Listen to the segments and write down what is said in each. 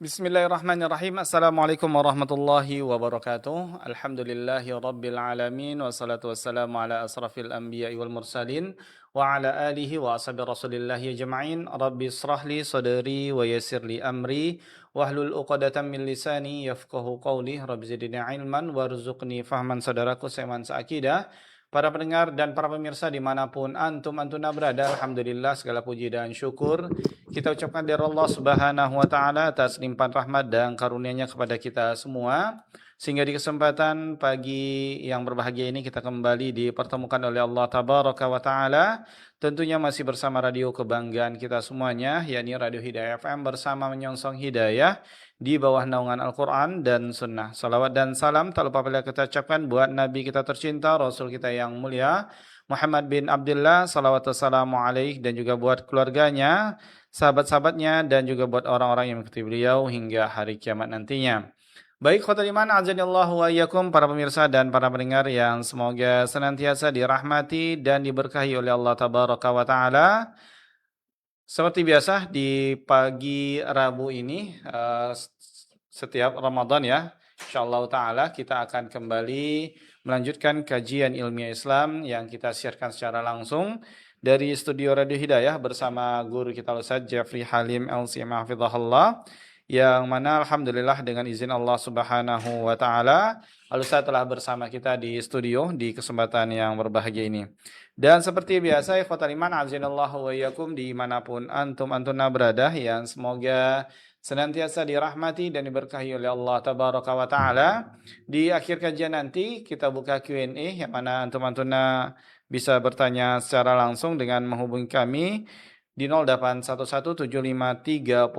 Bismillahirrahmanirrahim. Assalamualaikum warahmatullahi wabarakatuh. Alhamdulillahi rabbil alamin. Wassalatu wassalamu ala asrafil anbiya'i wal mursalin. Wa ala alihi wa ashabi rasulillahi ajma'in. Rabbi israhli sadri wa yassir li amri. Wahlul uqadatan min lisani yafqahu qawli. Rabbi zidni ilman warzuqni fahman. Saudaraku seiman seakidah, para pendengar dan para pemirsa dimanapun antuna berada, alhamdulillah segala puji dan syukur kita ucapkan dari Allah Subhanahu wa taala atas limpahan rahmat dan karunia-Nya kepada kita semua, sehingga di kesempatan pagi yang berbahagia ini kita kembali dipertemukan oleh Allah Tabaraka wa taala, tentunya masih bersama radio kebanggaan kita semuanya, yakni Radio Hidayah FM bersama menyongsong hidayah di bawah naungan Al-Quran dan Sunnah. Salawat dan salam tak lupa bila kita ucapkan buat Nabi kita tercinta, Rasul kita yang mulia, Muhammad bin Abdullah, salawat wassalamu alaih, dan juga buat keluarganya, sahabat-sahabatnya, dan juga buat orang-orang yang mengikuti beliau hingga hari kiamat nantinya. Baik, khotul iman, azanillahu wa iyyakum, para pemirsa dan para pendengar yang semoga senantiasa dirahmati dan diberkahi oleh Allah Tabaraka wa Ta'ala. Seperti biasa di pagi Rabu ini, setiap Ramadan ya, insyaallah ta'ala kita akan kembali melanjutkan kajian ilmiah Islam yang kita siarkan secara langsung dari studio Radio Hidayah bersama guru kita Ustaz Jeffrey Halim LCM Hafizahullah, yang mana alhamdulillah dengan izin Allah Subhanahu wa taala Al-Ustaz telah bersama kita di studio di kesempatan yang berbahagia ini. Dan seperti biasa, ikhwatal iman, azinallahu wa iyyakum, dimanapun antuna berada, yang semoga senantiasa dirahmati dan diberkahi oleh Allah Tabaraka wa Ta'ala. Di akhir kajian nanti kita buka Q&A, yang mana antuna bisa bertanya secara langsung dengan menghubungi kami di 08117530.000,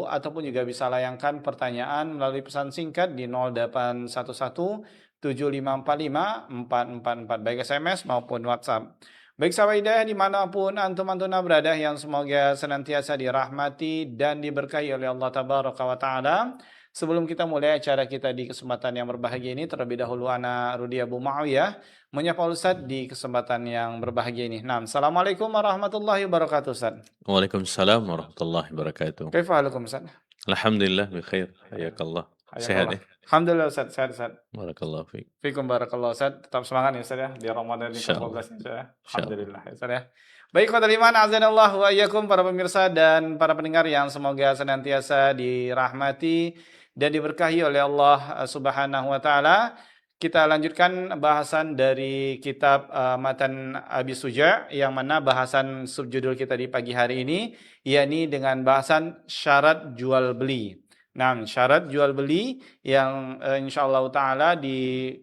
ataupun juga bisa layangkan pertanyaan melalui pesan singkat di 0811754544, baik SMS maupun WhatsApp. Baik sahabat hidayah dimanapun antuna berada, yang semoga senantiasa dirahmati dan diberkahi oleh Allah Tabaraka wa Ta'ala. Sebelum kita mulai acara kita di kesempatan yang berbahagia ini, terlebih dahulu ana Rudi Abu Muawiyah menyapa Ustaz di kesempatan yang berbahagia ini. Nah, Assalamualaikum warahmatullahi wabarakatuh Ustaz. Waalaikumsalam warahmatullahi wabarakatuh. Kaifa halukum Ustaz? Alhamdulillah bikhair. Hayakallah. Sehat ya? Alhamdulillah Ustaz, sehat Ustaz. Barakallahu fiik. Fikum barakallah Ustaz. Tetap semangat ya Ustaz ya di Ramadan ini 14 ya. Alhamdulillah ya Ustaz ya. Baik, khotul iman, azanallahu wa iyyakum, para pemirsa dan para pendengar yang semoga senantiasa dirahmati dan diberkahi oleh Allah Subhanahu wa taala. Kita lanjutkan bahasan dari kitab Matan Abi Suja, yang mana bahasan subjudul kita di pagi hari ini yakni dengan bahasan syarat jual beli. Nah, syarat jual beli yang insyaallah taala di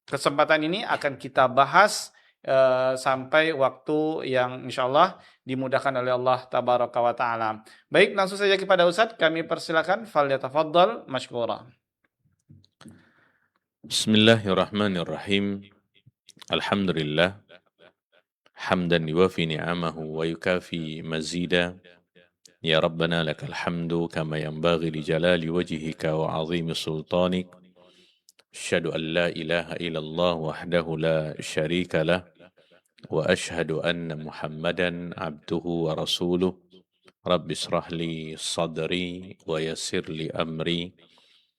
kesempatan ini akan kita bahas sampai waktu yang insyaallah dimudahkan oleh Allah Tabaraka wa Ta'ala. Baik, langsung saja kepada Ustaz, kami persilakan, falyatafaddal mashkura. Bismillahirrahmanirrahim. Alhamdulillah. Hamdan yuwafi ni'amahu wa yukafi mazida. Ya Rabbana lakal hamdu kama yanbaghi li jalali wajhika wa 'azimi sultanik. Asyhadu an la ilaha illallah wahdahu la syarika lah. Wa asyhadu anna Muhammadan abduhu wa rasuluh. Rabbi israh li sadri wa yassir li amri.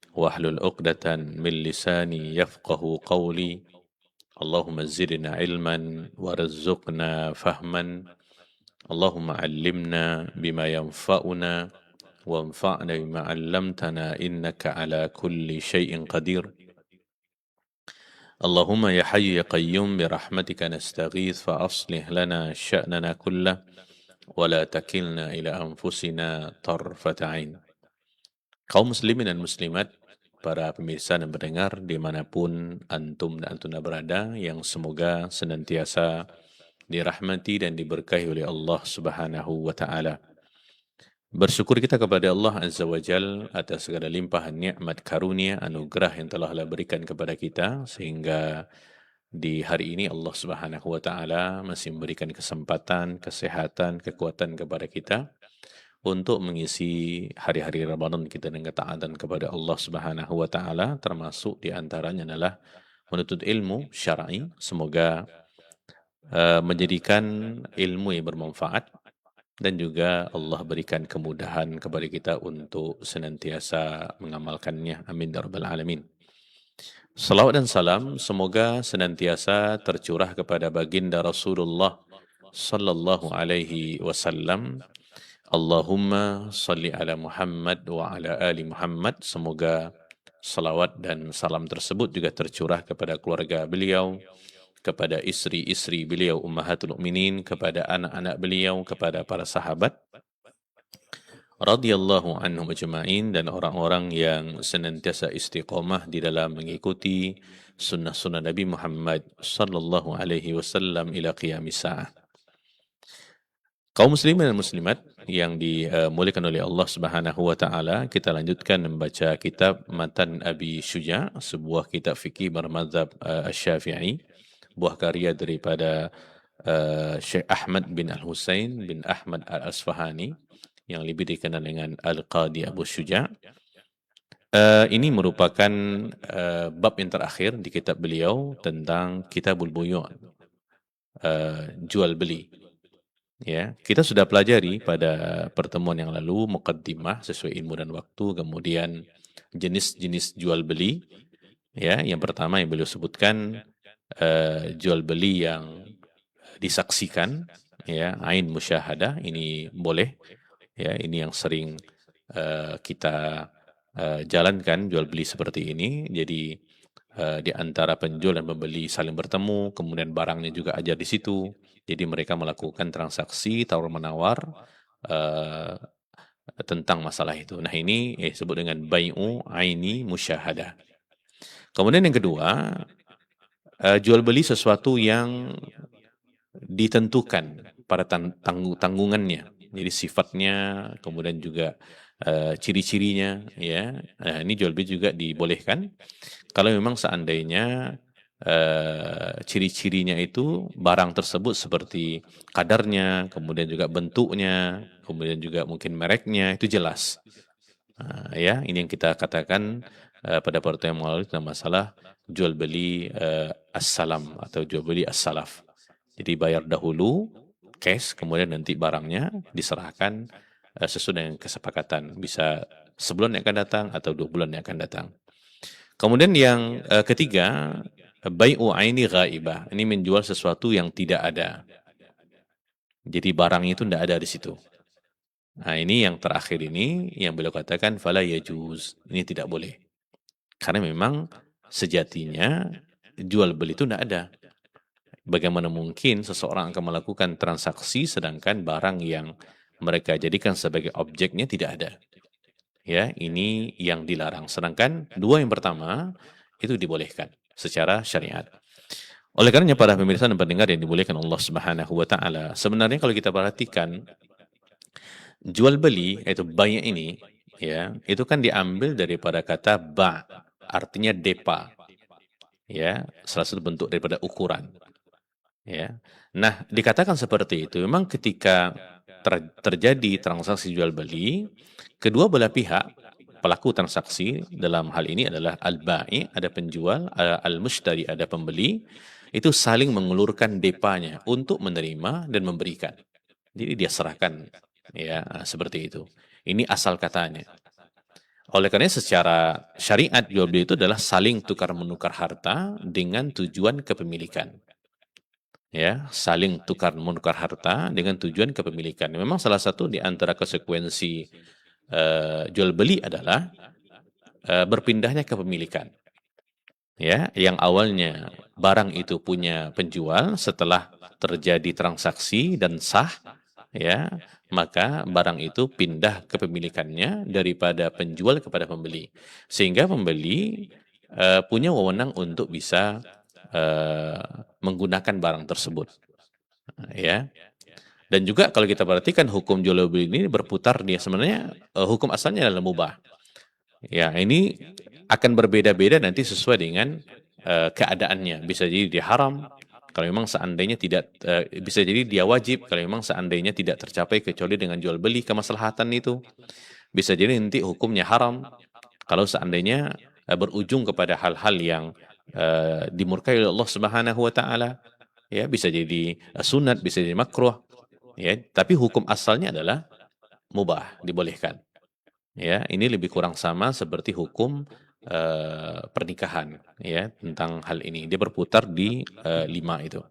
Wahlul 'uqdatan min lisani yafqahu qawli. Allahumma zidna ilman warzuqna fahman. Allahumma 'allimna bima yanfa'una wanfa'na bima 'allamtana innaka ala kulli syai'in qadir. Allahumma ya hayyu ya qayyum birahmatika nastaghith fa aslih lana sya'nana kullah wa la takilna ila anfusina tarfata 'ain. Kaum muslimin dan muslimat, para pemirsa dan pendengar dimanapun antum dan antuna berada, yang semoga senantiasa dirahmati dan diberkahi oleh Allah Subhanahu wa Ta'ala. Bersyukur kita kepada Allah Azza wa Jal atas segala limpahan nikmat karunia anugerah yang telah Allah berikan kepada kita, sehingga di hari ini Allah Subhanahu wa Ta'ala masih memberikan kesempatan, kesehatan, kekuatan kepada kita untuk mengisi hari-hari Ramadan kita dengan ketaatan kepada Allah Subhanahu wa Ta'ala, termasuk di antaranya adalah menuntut ilmu syar'i. Semoga menjadikan ilmu yang bermanfaat dan juga Allah berikan kemudahan kepada kita untuk senantiasa mengamalkannya. Amin ya rabbal alamin. Salawat dan salam semoga senantiasa tercurah kepada baginda Rasulullah sallallahu alaihi wasallam. Allahumma salli ala Muhammad wa ala ali Muhammad. Semoga salawat dan salam tersebut juga tercurah kepada keluarga beliau, kepada istri-istri beliau ummahatul mukminin, kepada anak-anak beliau, kepada para sahabat radhiyallahu anhum ajma'in, dan orang-orang yang senantiasa istiqomah di dalam mengikuti sunnah-sunnah Nabi Muhammad sallallahu alaihi wasallam ila qiyamis sa'ah. Kaum muslimin dan muslimat yang dimuliakan oleh Allah Subhanahu wa taala, kita lanjutkan membaca kitab Matan Abi Syuja', sebuah kitab fikih bermadzhab Asy-Syafi'i, buah karya daripada Syekh Ahmad bin Al-Husain bin Ahmad Al-Asfahani, yang lebih dikenal dengan Al-Qadi Abu Syuja'. Ini merupakan bab yang terakhir di kitab beliau tentang Kitabul Buyu', jual beli. Ya, kita sudah pelajari pada pertemuan yang lalu muqaddimah sesuai ilmu dan waktu, kemudian jenis-jenis jual beli. Ya, yang pertama yang beliau sebutkan jual beli yang disaksikan, ya, ain musyahadah, ini boleh. Ya, ini yang sering kita jalankan, jual beli seperti ini. Jadi di antara penjual dan pembeli saling bertemu, kemudian barangnya juga ada di situ. Jadi mereka melakukan transaksi tawar-menawar tentang masalah itu. Nah, ini disebut dengan bai'u aini musyahadah. Kemudian yang kedua, jual beli sesuatu yang ditentukan pada tanggungannya. Jadi sifatnya, kemudian juga ciri-cirinya, ya. Nah, ini jual beli juga dibolehkan kalau memang seandainya ciri-cirinya itu barang tersebut seperti kadarnya, kemudian juga bentuknya, kemudian juga mungkin mereknya itu jelas. Ya, ini yang kita katakan pada pertemuan yang lalu tentang masalah jual beli as-salam atau jual beli as-salaf. Jadi bayar dahulu cash, kemudian nanti barangnya diserahkan sesuai dengan kesepakatan, bisa sebulan yang akan datang atau 2 bulan yang akan datang. Kemudian yang ketiga, bai'u aini ghaibah. Ini menjual sesuatu yang tidak ada. Jadi barang itu tidak ada di situ. Nah, ini yang terakhir ini yang beliau katakan fala yajuz. Ini tidak boleh. Karena memang sejatinya jual beli itu tidak ada. Bagaimana mungkin seseorang akan melakukan transaksi sedangkan barang yang mereka jadikan sebagai objeknya tidak ada. Ya, ini yang dilarang. Sedangkan dua yang pertama itu dibolehkan secara syariat. Oleh karenanya para pemirsa dan pendengar yang dimuliakan Allah Subhanahu wa taala, sebenarnya kalau kita perhatikan jual beli yaitu bai' ini, ya, itu kan diambil daripada kata ba, artinya depa. Ya, salah satu bentuk daripada ukuran. Ya. Nah, dikatakan seperti itu memang ketika terjadi transaksi jual beli, kedua belah pihak pelaku transaksi dalam hal ini adalah al-ba'i, ada penjual, al-mushtari, ada pembeli, itu saling mengulurkan depanya untuk menerima dan memberikan. Jadi dia serahkan, ya, seperti itu. Ini asal katanya. Oleh karena secara syariat jual beli itu adalah saling tukar menukar harta dengan tujuan kepemilikan. Ya, saling tukar menukar harta dengan tujuan kepemilikan. Memang salah satu di antara konsekuensi jual beli adalah berpindahnya kepemilikan. Ya, yang awalnya barang itu punya penjual, setelah terjadi transaksi dan sah, ya, maka barang itu pindah kepemilikannya daripada penjual kepada pembeli. Sehingga pembeli punya wewenang untuk bisa menggunakan barang tersebut. Ya. Dan juga kalau kita perhatikan hukum jual beli ini berputar, dia sebenarnya hukum asalnya adalah mubah. Ya, ini akan berbeda-beda nanti sesuai dengan keadaannya. Bisa jadi dia haram, kalau memang seandainya tidak, bisa jadi dia wajib, kalau memang seandainya tidak tercapai kecuali dengan jual beli kemaslahatan itu. Bisa jadi nanti hukumnya haram, kalau seandainya berujung kepada hal-hal yang dimurkai oleh Allah Subhanahu wa taala. Ya, bisa jadi sunat, bisa jadi makruh. Ya, tapi hukum asalnya adalah mubah, dibolehkan. Ya, ini lebih kurang sama seperti hukum pernikahan, ya, tentang hal ini. Dia berputar di 5 itu.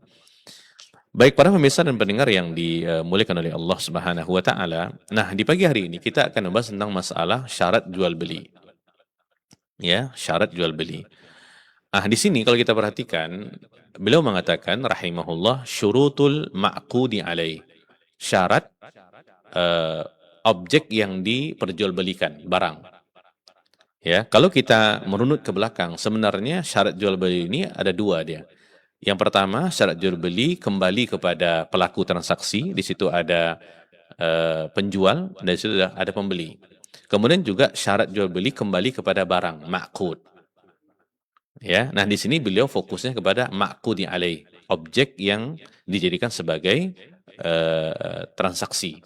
Baik para pemirsa dan pendengar yang dimuliakan oleh Allah Subhanahu wa taala. Nah, di pagi hari ini kita akan membahas tentang masalah syarat jual beli. Ya, syarat jual beli. Nah, di sini kalau kita perhatikan, beliau mengatakan rahimahullah syurutul ma'qudi alaih. Syarat objek yang diperjualbelikan, barang. Ya, kalau kita merunut ke belakang, sebenarnya syarat jual beli ini ada 2 dia. Yang pertama, syarat jual beli kembali kepada pelaku transaksi, di situ ada penjual dan di situ ada pembeli. Kemudian juga syarat jual beli kembali kepada barang, ma'qud. Ya, nah di sini beliau fokusnya kepada ma'qudi alaih, objek yang dijadikan sebagai transaksi.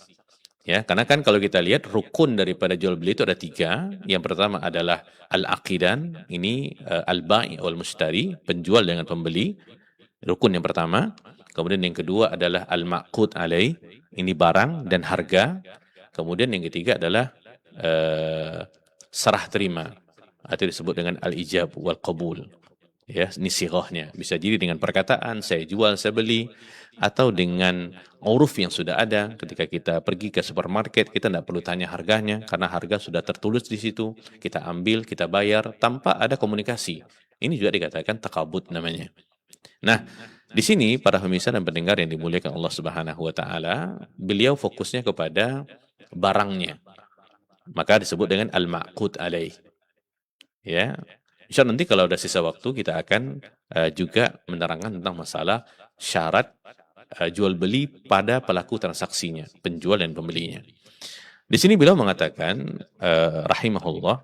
Ya, karena kan kalau kita lihat rukun daripada jual beli itu ada 3. Yang pertama adalah al-aqidan, ini al-bai' wal mushtari, penjual dengan pembeli. Rukun yang pertama. Kemudian yang kedua adalah al-ma'qud alaih, ini barang dan harga. Kemudian yang ketiga adalah serah terima, atau disebut dengan al-ijab wal qabul. Ya, ini sighahnya. Bisa jadi dengan perkataan, saya jual, saya beli, atau dengan uruf yang sudah ada. Ketika kita pergi ke supermarket, kita tidak perlu tanya harganya, karena harga sudah tertulis di situ. Kita ambil, kita bayar, tanpa ada komunikasi. Ini juga dikatakan takabut namanya. Nah, di sini para pemirsa dan pendengar yang dimuliakan Allah Subhanahu wa taala, beliau fokusnya kepada barangnya. Maka disebut dengan al-ma'qud alaih. Ya. Insya Allah nanti kalau ada sisa waktu kita akan juga menerangkan tentang masalah syarat jual beli pada pelaku transaksinya, penjual dan pembelinya. Di sini beliau mengatakan rahimahullah,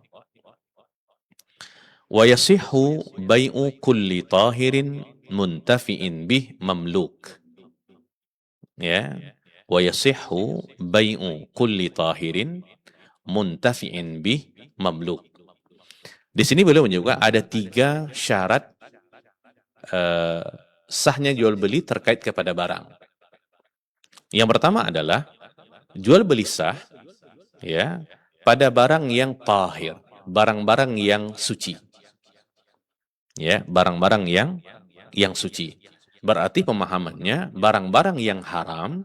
wa yasihhu bai'u kulli tahirin muntafi'in bih mamluk. Ya, wa yasihhu bai'u kulli tahirin muntafi'in bih mamluk. Di sini beliau menyebutkan ada 3 syarat sahnya jual beli terkait kepada barang. Yang pertama adalah jual beli sah, ya, pada barang yang tahir, barang-barang yang suci. Ya, barang-barang yang suci. Berarti pemahamannya barang-barang yang haram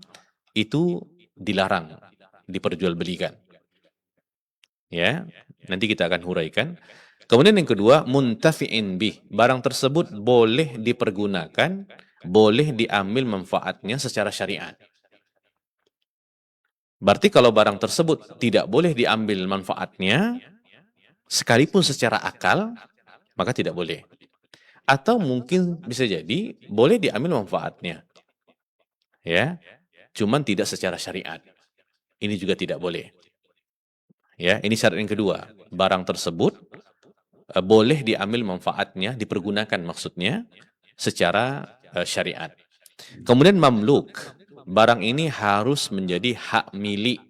itu dilarang diperjualbelikan. Ya, nanti kita akan huraikan. Kemudian yang kedua, muntafi'in bih. Barang tersebut boleh dipergunakan, boleh diambil manfaatnya secara syariat. Berarti kalau barang tersebut tidak boleh diambil manfaatnya, sekalipun secara akal, maka tidak boleh. Atau mungkin bisa jadi boleh diambil manfaatnya. Ya, cuman tidak secara syariat. Ini juga tidak boleh. Ya, ini syarat yang kedua. Barang tersebut boleh diambil manfaatnya, dipergunakan maksudnya secara syariat. Kemudian mamluk, barang ini harus menjadi hak milik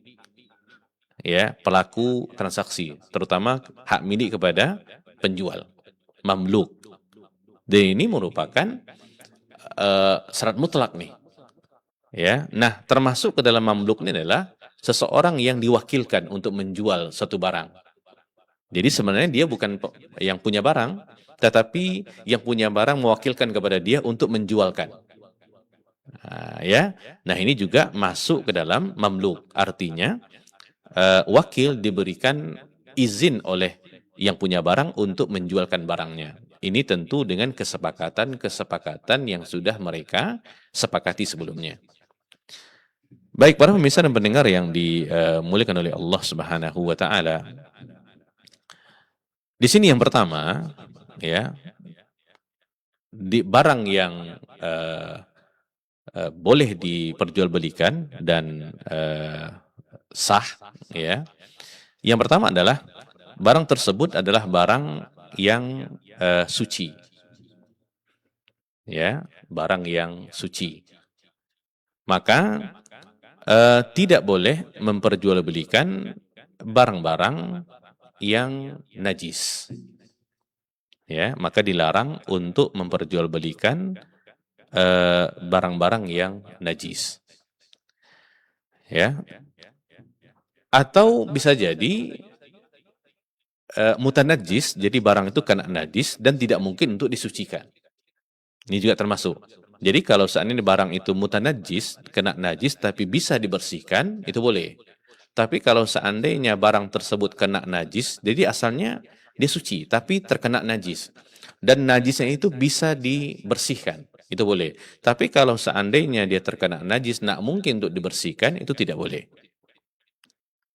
ya pelaku transaksi, terutama hak milik kepada penjual. Mamluk. Dan ini merupakan syarat mutlak nih. Ya, nah termasuk ke dalam mamluk ini adalah seseorang yang diwakilkan untuk menjual suatu barang. Jadi sebenarnya dia bukan yang punya barang, tetapi yang punya barang mewakilkan kepada dia untuk menjualkan. Nah, ya, nah ini juga masuk ke dalam mamluk. Artinya wakil diberikan izin oleh yang punya barang untuk menjualkan barangnya. Ini tentu dengan kesepakatan yang sudah mereka sepakati sebelumnya. Baik para pemirsa dan pendengar yang dimuliakan oleh Allah Subhanahu wa taala. Di sini yang pertama, ya, di barang yang boleh diperjualbelikan dan sah, ya. Yang pertama adalah barang tersebut adalah barang yang suci, ya, barang yang suci. Maka tidak boleh memperjualbelikan barang-barang yang najis. Ya, maka dilarang untuk memperjualbelikan barang-barang yang najis. Ya, atau bisa jadi mutanajis, jadi barang itu kena najis dan tidak mungkin untuk disucikan. Ini juga termasuk. Jadi kalau seandainya barang itu mutanajis, kena najis tapi bisa dibersihkan, itu boleh. Tapi kalau seandainya barang tersebut kena najis, jadi asalnya dia suci, tapi terkena najis. Dan najisnya itu bisa dibersihkan, itu boleh. Tapi kalau seandainya dia terkena najis, tidak mungkin untuk dibersihkan, itu tidak boleh.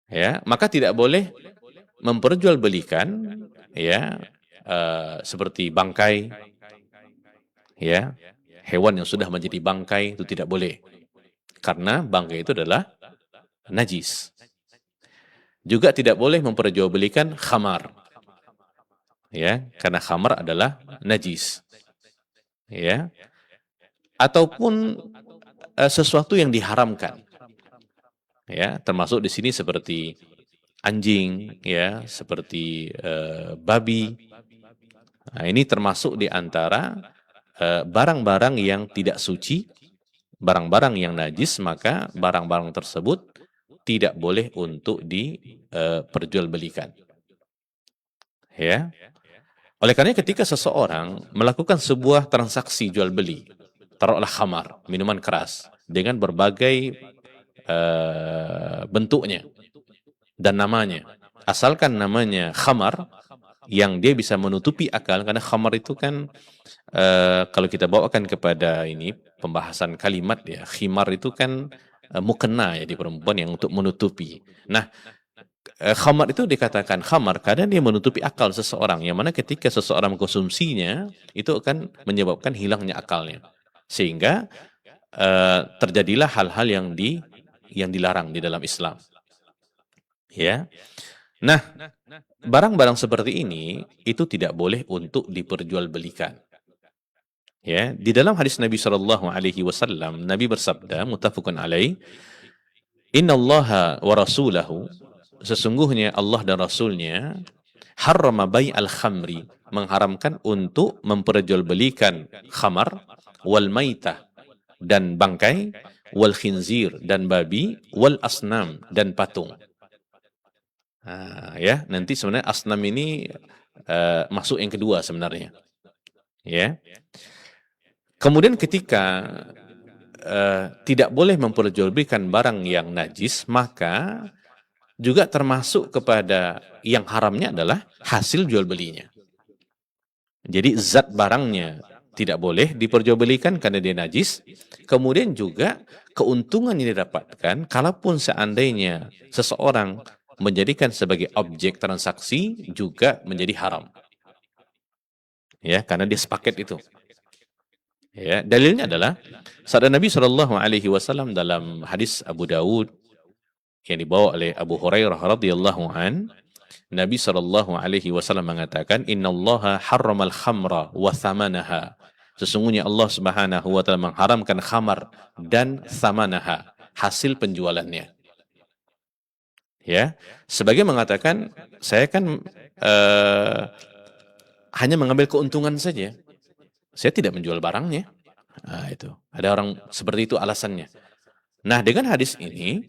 Ya, maka tidak boleh memperjualbelikan, ya, seperti bangkai, ya, hewan yang sudah menjadi bangkai itu tidak boleh, karena bangkai itu adalah najis. Juga tidak boleh memperjualbelikan khamar, ya, karena khamar adalah najis, ya, ataupun sesuatu yang diharamkan, ya, termasuk di sini seperti anjing, ya, seperti babi. Nah, ini termasuk di antara barang-barang yang tidak suci, barang-barang yang najis, maka barang-barang tersebut tidak boleh untuk diperjualbelikan. Ya. Oleh karena ketika seseorang melakukan sebuah transaksi jual beli, taruhlah khamar, minuman keras, dengan berbagai bentuknya dan namanya, asalkan namanya khamar, yang dia bisa menutupi akal, karena khamar itu kan kalau kita bawakan kepada ini pembahasan kalimat, ya, khimar itu kan mukena, ya, di perempuan yang untuk menutupi. Nah, khamar itu dikatakan khamar karena dia menutupi akal seseorang, yang mana ketika seseorang mengkonsumsinya itu akan menyebabkan hilangnya akalnya, sehingga terjadilah hal-hal yang dilarang di dalam Islam. Ya. Nah, barang-barang seperti ini itu tidak boleh untuk diperjualbelikan. Ya, di dalam hadis Nabi Shallallahu Alaihi Wasallam, Nabi bersabda, muttafaqun alaih, Inna Allah wa Rasulahu, sesungguhnya Allah dan Rasulnya, harrama bai al khamri, mengharamkan untuk memperjualbelikan khamar, wal maitah, dan bangkai, wal khinzir, dan babi, wal asnam, dan patung. Ya, nanti sebenarnya asnam ini masuk yang kedua sebenarnya. Ya. Kemudian ketika tidak boleh memperjualbelikan barang yang najis, maka juga termasuk kepada yang haramnya adalah hasil jual belinya. Jadi zat barangnya tidak boleh diperjualbelikan karena dia najis. Kemudian juga keuntungan yang didapatkan, kalaupun seandainya seseorang menjadikan sebagai objek transaksi, juga menjadi haram. Ya, karena dia sepaket itu. Ya, dalilnya adalah sabda Nabi Shallallahu Alaihi Wasallam dalam hadis Abu Dawud yang dibawa oleh Abu Hurairah radhiyallahu an, Nabi Shallallahu Alaihi Wasallam mengatakan, Innallaha harramal khamra wa thamanaha. Sesungguhnya Allah Subhanahu wa taala mengharamkan khamar dan thamanaha, hasil penjualannya. Ya, sebagai mengatakan, saya kan hanya mengambil keuntungan saja. Saya tidak menjual barangnya. Nah, itu. Ada orang seperti itu alasannya. Nah, dengan hadis ini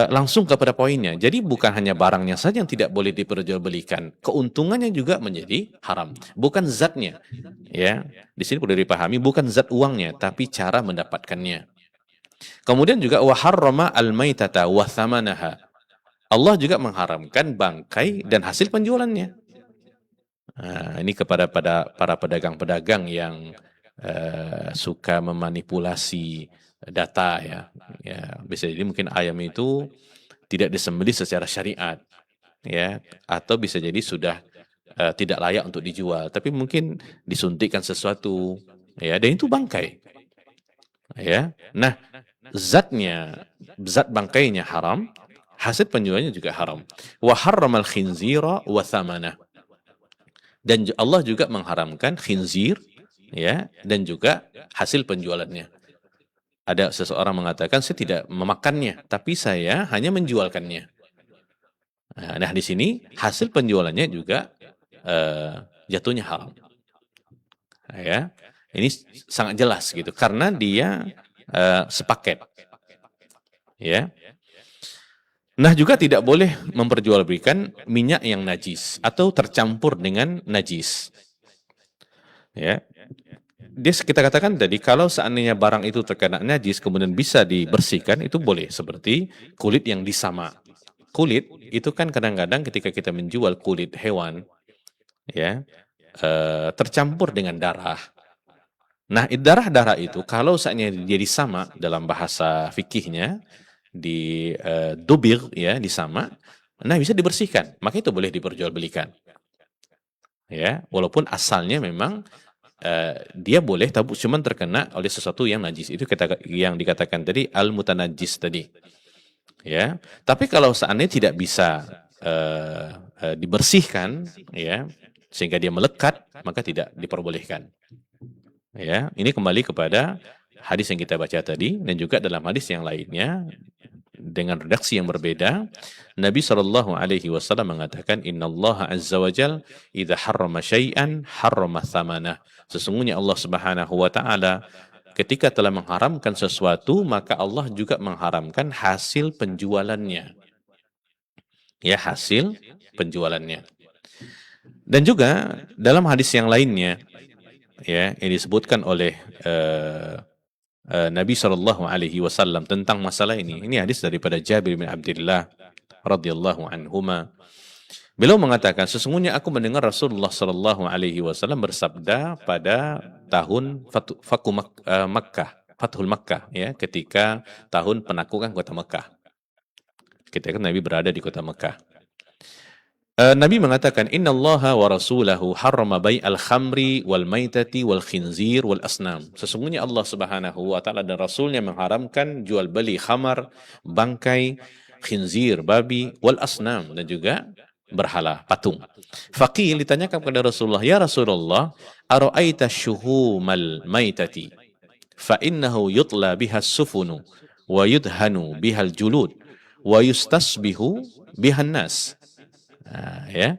langsung kepada poinnya. Jadi bukan hanya barangnya saja yang tidak boleh diperjualbelikan, keuntungannya juga menjadi haram. Bukan zatnya. Ya, di sini perlu dipahami, bukan zat uangnya, tapi cara mendapatkannya. Kemudian juga wa harrama al-maitata wa thamanaha. Allah juga mengharamkan bangkai dan hasil penjualannya. Nah, ini kepada para pedagang-pedagang yang suka memanipulasi data, ya. Ya, bisa jadi mungkin ayam itu tidak disembelih secara syariat, ya, atau bisa jadi sudah tidak layak untuk dijual, tapi mungkin disuntikkan sesuatu, ya, dan itu bangkai, ya. Nah, zat bangkainya haram, hasil penjualannya juga haram. Wa harramal khinzira wa thamanah. Dan Allah juga mengharamkan khinzir, ya, dan juga hasil penjualannya. Ada seseorang mengatakan, saya tidak memakannya, tapi saya hanya menjualkannya. Nah, di sini hasil penjualannya juga jatuhnya haram. Ya, ini sangat jelas gitu, karena dia sepaket. Ya. Nah, juga tidak boleh memperjualbelikan minyak yang najis atau tercampur dengan najis. Ya. Kita katakan tadi, kalau seandainya barang itu terkena najis kemudian bisa dibersihkan, itu boleh. Seperti kulit yang disama. Kulit itu kan kadang-kadang ketika kita menjual kulit hewan, ya, tercampur dengan darah. Nah, darah-darah itu kalau seandainya dia disama dalam bahasa fikihnya, dubir, ya, disama, nah bisa dibersihkan, maka itu boleh diperjualbelikan. Ya, walaupun asalnya memang dia boleh, tapi cuma terkena oleh sesuatu yang najis. Itu yang dikatakan tadi al-mutanajjis tadi. Ya, tapi kalau seandainya tidak bisa dibersihkan, ya, sehingga dia melekat, maka tidak diperbolehkan. Ya, ini kembali kepada hadis yang kita baca tadi, dan juga dalam hadis yang lainnya dengan redaksi yang berbeda, Nabi Shallallahu Alaihi Wasallam mengatakan, Inna Allah Azza wa Jal idza harrama syai'an harrama thamanah. Sesungguhnya Allah Subhanahu Wa Taala ketika telah mengharamkan sesuatu, maka Allah juga mengharamkan hasil penjualannya. Ya, hasil penjualannya. Dan juga dalam hadis yang lainnya, ya, yang disebutkan oleh Nabi Shallallahu Alaihi Wasallam tentang masalah ini. Ini hadis daripada Jabir bin Abdullah radhiyallahu anhuma. Beliau mengatakan, sesungguhnya aku mendengar Rasulullah Shallallahu Alaihi Wasallam bersabda pada tahun Fathul Makkah, ya, ketika tahun penaklukan kota Mekah. Ketika Nabi berada di kota Mekah. Nabi mengatakan, Inna Allaha wa rasulahu harrama bai'al khamri wal maitati wal khinzir wal asnam. Sesungguhnya Allah Subhanahu wa Ta'ala dan Rasulnya mengharamkan jual beli khamar, bangkai, khinzir, babi, wal asnam, dan juga berhala, patung. Faqil ditanyakan kepada Rasulullah, ya Rasulullah, ara'aita syuhumal maitati fa innahu yutla bihas sufunu wa yudhanu bihal julud wa yustasbihu bihan nas. Nah, ya.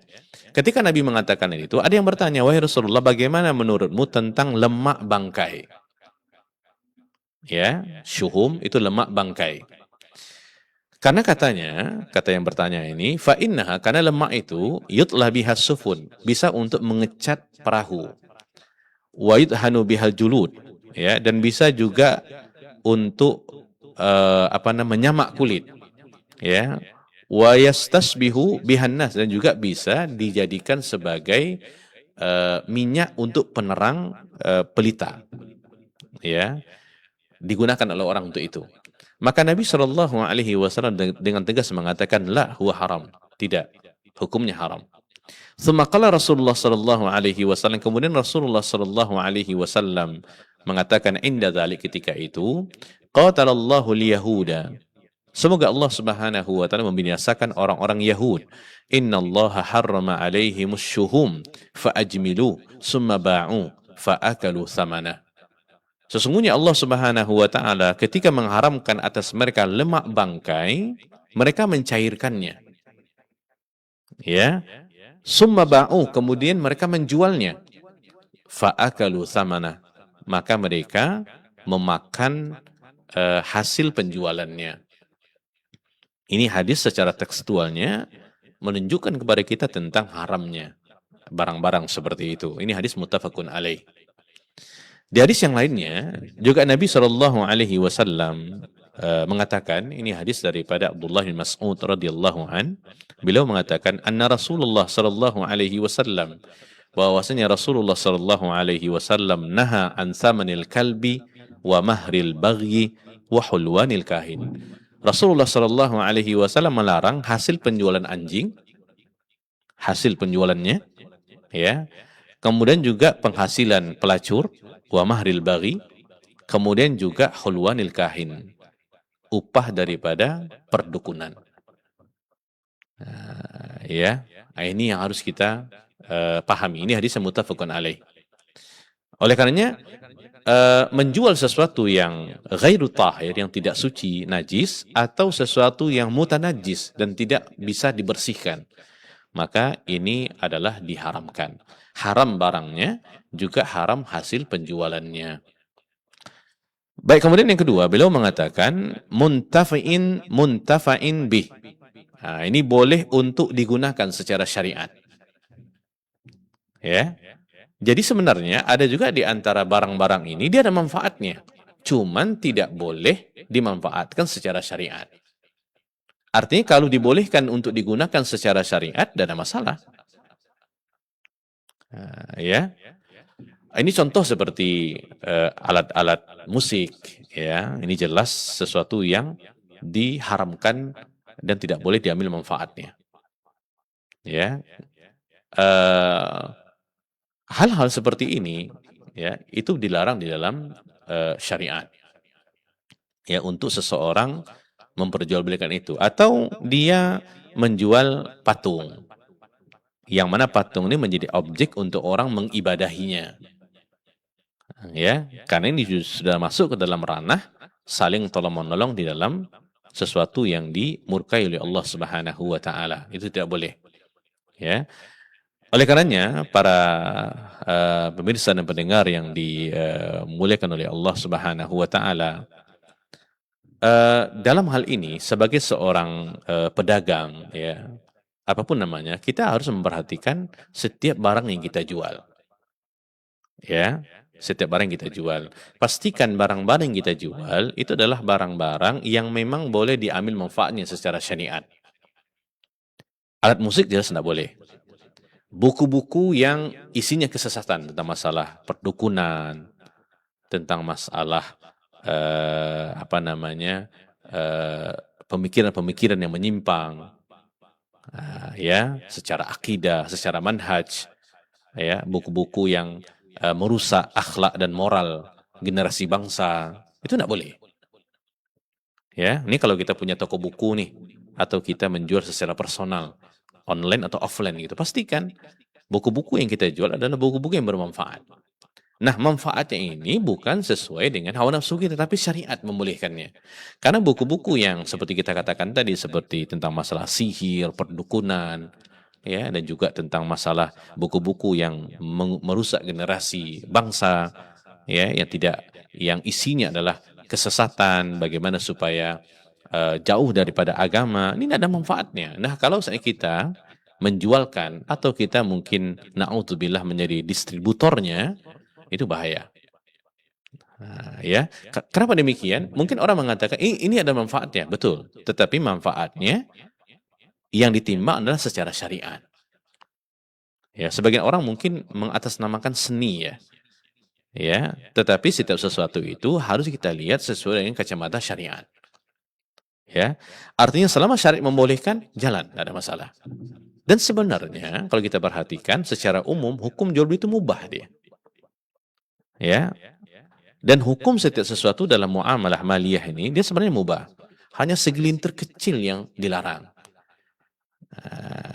Ketika Nabi mengatakan itu, ada yang bertanya, wahai Rasulullah, bagaimana menurutmu tentang lemak bangkai? Ya, syuhum itu lemak bangkai. Karena kata yang bertanya ini, fa innaha, karena lemak itu yutlah bihas sufun, bisa untuk mengecat perahu. Wa yudhanu bihal julud, ya, dan bisa juga untuk menyamak kulit. Ya. Wa yastasbihu bihan nas, dan juga bisa dijadikan sebagai minyak untuk penerang pelita. Ya, digunakan oleh orang untuk itu. Maka Nabi Shallallahu Alaihi Wasallam dengan tegas mengatakan, la huwa haram, tidak, hukumnya haram. Semakala Rasulullah Shallallahu Alaihi Wasallam, kemudian Rasulullah Shallallahu Alaihi Wasallam mengatakan, inda dzalik, ketika itu, qatalallahu liyahuda, semoga Allah Subhanahu wa Ta'ala membinasakan orang-orang Yahud. Inna Allah harrama alaihimus syuhum fa'ajmilu summa ba'u fa'akalu thamanah. Sesungguhnya Allah Subhanahu wa Ta'ala ketika mengharamkan atas mereka lemak bangkai, mereka mencairkannya. Ya. Summa ba'u, kemudian mereka menjualnya. Fa'akalu thamanah. Maka mereka memakan hasil penjualannya. Ini hadis secara tekstualnya menunjukkan kepada kita tentang haramnya barang-barang seperti itu. Ini hadis muttafaqun alaih. Di hadis yang lainnya juga Nabi Shallallahu Alaihi Wasallam mengatakan, ini hadis daripada Abdullah bin Mas'ud radhiyallahu an. Beliau mengatakan, anna Rasulullah Shallallahu Alaihi Wasallam, bahwasanya Rasulullah Shallallahu Alaihi Wasallam naha an thamanil kalbi wa mahril baghi wa hulwanil kahin. Rasulullah Shallallahu Alaihi Wasallam melarang hasil penjualan anjing, hasil penjualannya, ya. Kemudian juga penghasilan pelacur, wa mahril baghi, kemudian juga hulwanil kahin, upah daripada perdukunan. Ya, ini yang harus kita pahami. Ini hadis muttafaqun alaih. Oleh karenanya, menjual sesuatu yang ghairu tahir, yang tidak suci, najis, atau sesuatu yang mutanajis dan tidak bisa dibersihkan, maka ini adalah diharamkan. Haram barangnya, juga haram hasil penjualannya. Baik, kemudian yang kedua, beliau mengatakan muntafa'in bih. Nah, ini boleh untuk digunakan secara syariat. Ya. Jadi sebenarnya ada juga di antara barang-barang ini dia ada manfaatnya. Cuman tidak boleh dimanfaatkan secara syariat. Artinya kalau dibolehkan untuk digunakan secara syariat, tidak ada masalah. Ya. Ini contoh seperti alat-alat musik, ya. Ini jelas sesuatu yang diharamkan dan tidak boleh diambil manfaatnya. Ya. Hal-hal seperti ini, ya, itu dilarang di dalam syariat. Ya, untuk seseorang memperjualbelikan itu, atau dia menjual patung, yang mana patung ini menjadi objek untuk orang mengibadahinya. Ya, karena ini sudah masuk ke dalam ranah saling tolong-menolong di dalam sesuatu yang dimurkai oleh Allah Subhanahu wa taala. Itu tidak boleh. Ya. Oleh karenanya para pemirsa dan pendengar yang dimuliakan oleh Allah Subhanahu wa taala, dalam hal ini sebagai seorang pedagang, ya, apapun namanya, kita harus memperhatikan setiap barang yang kita jual. Ya, setiap barang yang kita jual. Pastikan barang-barang yang kita jual itu adalah barang-barang yang memang boleh diambil manfaatnya secara syariat. Alat musik jelas tidak boleh. Buku-buku yang isinya kesesatan tentang masalah perdukunan, tentang masalah pemikiran-pemikiran yang menyimpang, ya, secara akidah, secara manhaj, ya, buku-buku yang merusak akhlak dan moral generasi bangsa, itu tidak boleh. Ya, ini kalau kita punya toko buku nih, atau kita menjual secara personal, online atau offline gitu, pastikan buku-buku yang kita jual adalah buku-buku yang bermanfaat. Nah, manfaatnya ini bukan sesuai dengan hawa nafsu kita, tapi syariat membolehkannya. Karena buku-buku yang seperti kita katakan tadi, seperti tentang masalah sihir, perdukunan, ya, dan juga tentang masalah buku-buku yang merusak generasi bangsa, ya, yang isinya adalah kesesatan, bagaimana supaya jauh daripada agama, ini tidak ada manfaatnya. Nah, kalau kita menjualkan atau kita mungkin na'udzubillah menjadi distributornya, itu bahaya. Nah, ya, kenapa demikian? Mungkin orang mengatakan ini ada manfaatnya, betul. Tetapi manfaatnya yang ditimbang adalah secara syariat. Ya, sebagian orang mungkin mengatasnamakan seni, ya. Ya, tetapi setiap sesuatu itu harus kita lihat sesuai dengan kacamata syariat. Ya, artinya selama syariat membolehkan, jalan, tidak ada masalah. Dan sebenarnya kalau kita perhatikan secara umum hukum jual beli itu mubah dia. Ya. Dan hukum setiap sesuatu dalam muamalah maliyah ini dia sebenarnya mubah. Hanya segelintir kecil yang dilarang.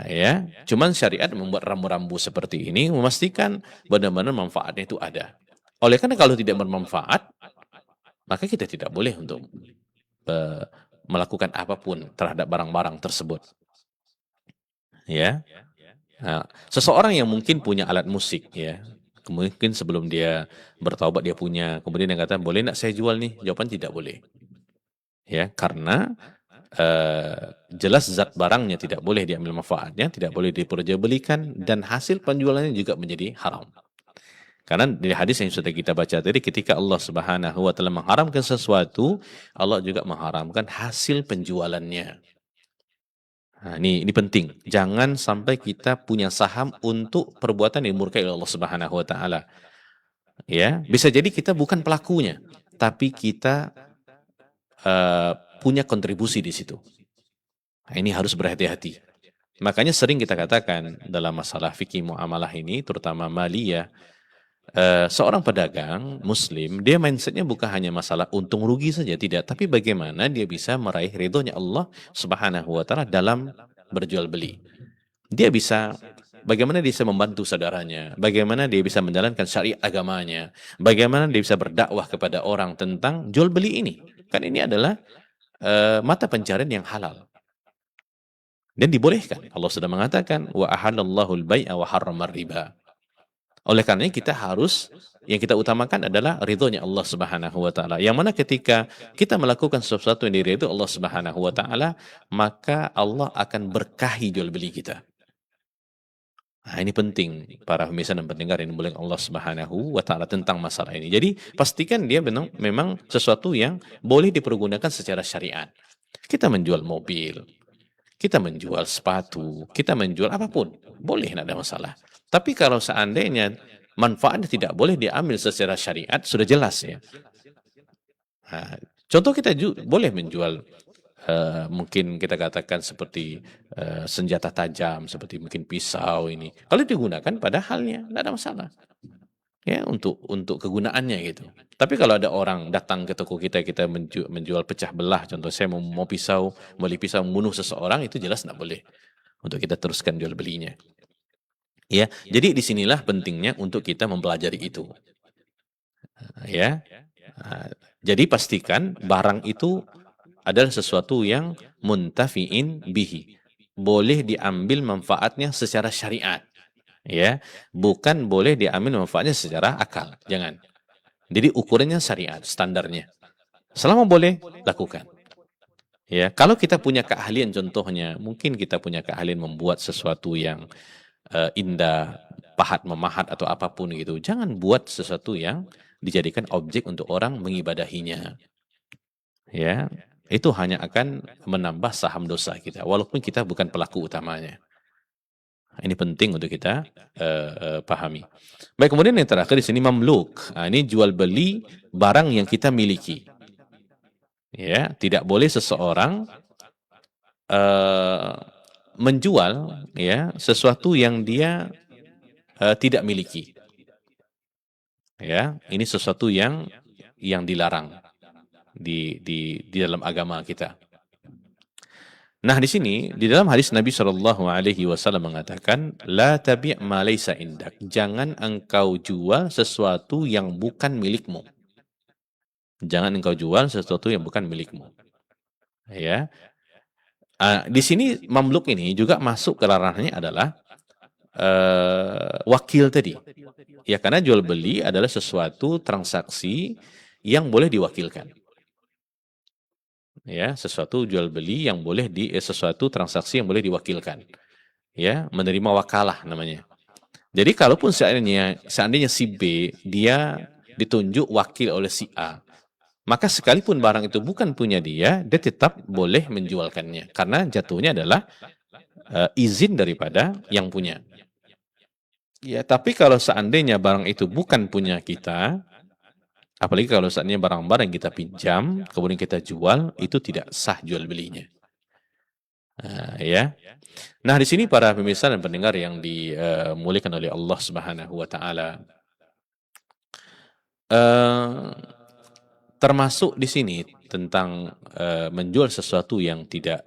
Ya, cuman syariat membuat rambu-rambu seperti ini memastikan benar-benar manfaatnya itu ada. Oleh karena kalau tidak bermanfaat, maka kita tidak boleh untuk melakukan apapun terhadap barang-barang tersebut. Ya. Nah, seseorang yang mungkin punya alat musik, ya, mungkin sebelum dia bertaubat dia punya, kemudian dia kata, boleh nak saya jual nih? Jawaban tidak boleh. Ya, karena jelas zat barangnya tidak boleh diambil manfaatnya, tidak boleh diperjualbelikan, dan hasil penjualannya juga menjadi haram. Karena di hadis yang sudah kita baca tadi, ketika Allah Subhanahu wa taala mengharamkan sesuatu, Allah juga mengharamkan hasil penjualannya. Nah, ini penting. Jangan sampai kita punya saham untuk perbuatan yang dimurkai oleh Allah Subhanahu wa taala. Ya, bisa jadi kita bukan pelakunya, tapi kita punya kontribusi di situ. Nah, ini harus berhati-hati. Makanya sering kita katakan dalam masalah fikih muamalah ini, terutama maliyah, seorang pedagang muslim, dia mindsetnya bukan hanya masalah untung rugi saja, tidak, tapi bagaimana dia bisa meraih ridhonya Allah Subhanahu wa taala dalam berjual beli. Dia bisa, bagaimana dia bisa membantu saudaranya, bagaimana dia bisa menjalankan syariat agamanya, bagaimana dia bisa berdakwah kepada orang tentang jual beli ini. Kan ini adalah mata pencarian yang halal. Dan dibolehkan. Allah sudah mengatakan, wa ahallallahu al-bai'a wa harramar riba. Oleh karena kita harus Yang kita utamakan adalah ridhonya Allah Subhanahu wa taala. Yang mana ketika kita melakukan sesuatu yang diridhoi Allah Subhanahu wa taala, maka Allah akan berkahi jual beli kita. Nah, ini penting para pemirsa dan pendengar yang dimuliakan Allah Subhanahu wa taala tentang masalah ini. Jadi, pastikan dia memang sesuatu yang boleh dipergunakan secara syariat. Kita menjual mobil, kita menjual sepatu, kita menjual apapun, boleh, tidak ada masalah. Tapi kalau seandainya manfaatnya tidak boleh diambil secara syariat, sudah jelas ya. Nah, contoh kita boleh menjual mungkin kita katakan seperti senjata tajam, seperti mungkin pisau ini. Kalau digunakan pada halnya, tidak ada masalah. Ya, untuk kegunaannya gitu. Tapi kalau ada orang datang ke toko kita menjual pecah belah, contoh saya mau pisau, beli pisau membunuh seseorang, itu jelas tidak boleh untuk kita teruskan jual belinya. Ya, jadi disinilah pentingnya untuk kita mempelajari itu. Ya, jadi pastikan barang itu adalah sesuatu yang muntafi'in bihi, boleh diambil manfaatnya secara syariat. Ya, bukan boleh diambil manfaatnya secara akal. Jangan. Jadi ukurannya syariat, standarnya. Selama boleh, lakukan. Ya, kalau kita punya keahlian, contohnya, mungkin kita punya keahlian membuat sesuatu yang indah, pahat memahat atau apapun gitu. Jangan buat sesuatu yang dijadikan objek untuk orang mengibadahinya. Ya, itu hanya akan menambah saham dosa kita, walaupun kita bukan pelaku utamanya. Ini penting untuk kita pahami. Baik, kemudian yang terakhir di sini mamluk. Nah, ini jual beli barang yang kita miliki. Ya, tidak boleh seseorang menjual ya sesuatu yang dia tidak miliki. Ya, ini sesuatu yang dilarang di dalam agama kita. Nah, di sini di dalam hadis Nabi Shallallahu Alaihi Wasallam mengatakan, la tabi' ma laysa indak. Jangan engkau jual sesuatu yang bukan milikmu. Jangan engkau jual sesuatu yang bukan milikmu. Ya. Di sini mamluk ini juga masuk ke larangannya adalah wakil tadi. Ya, karena jual beli adalah sesuatu transaksi yang boleh diwakilkan. Ya, sesuatu jual beli yang boleh sesuatu transaksi yang boleh diwakilkan. Ya, menerima wakalah namanya. Jadi kalaupun seandainya si B dia ditunjuk wakil oleh si A, maka sekalipun barang itu bukan punya dia tetap boleh menjualkannya karena jatuhnya adalah izin daripada yang punya. Ya, tapi kalau seandainya barang itu bukan punya kita, apalagi kalau seandainya barang-barang yang kita pinjam, kemudian kita jual, itu tidak sah jual belinya. Ya. Nah, di sini para pemirsa dan pendengar yang dimuliakan oleh Allah Subhanahu wa taala, termasuk di sini tentang menjual sesuatu yang tidak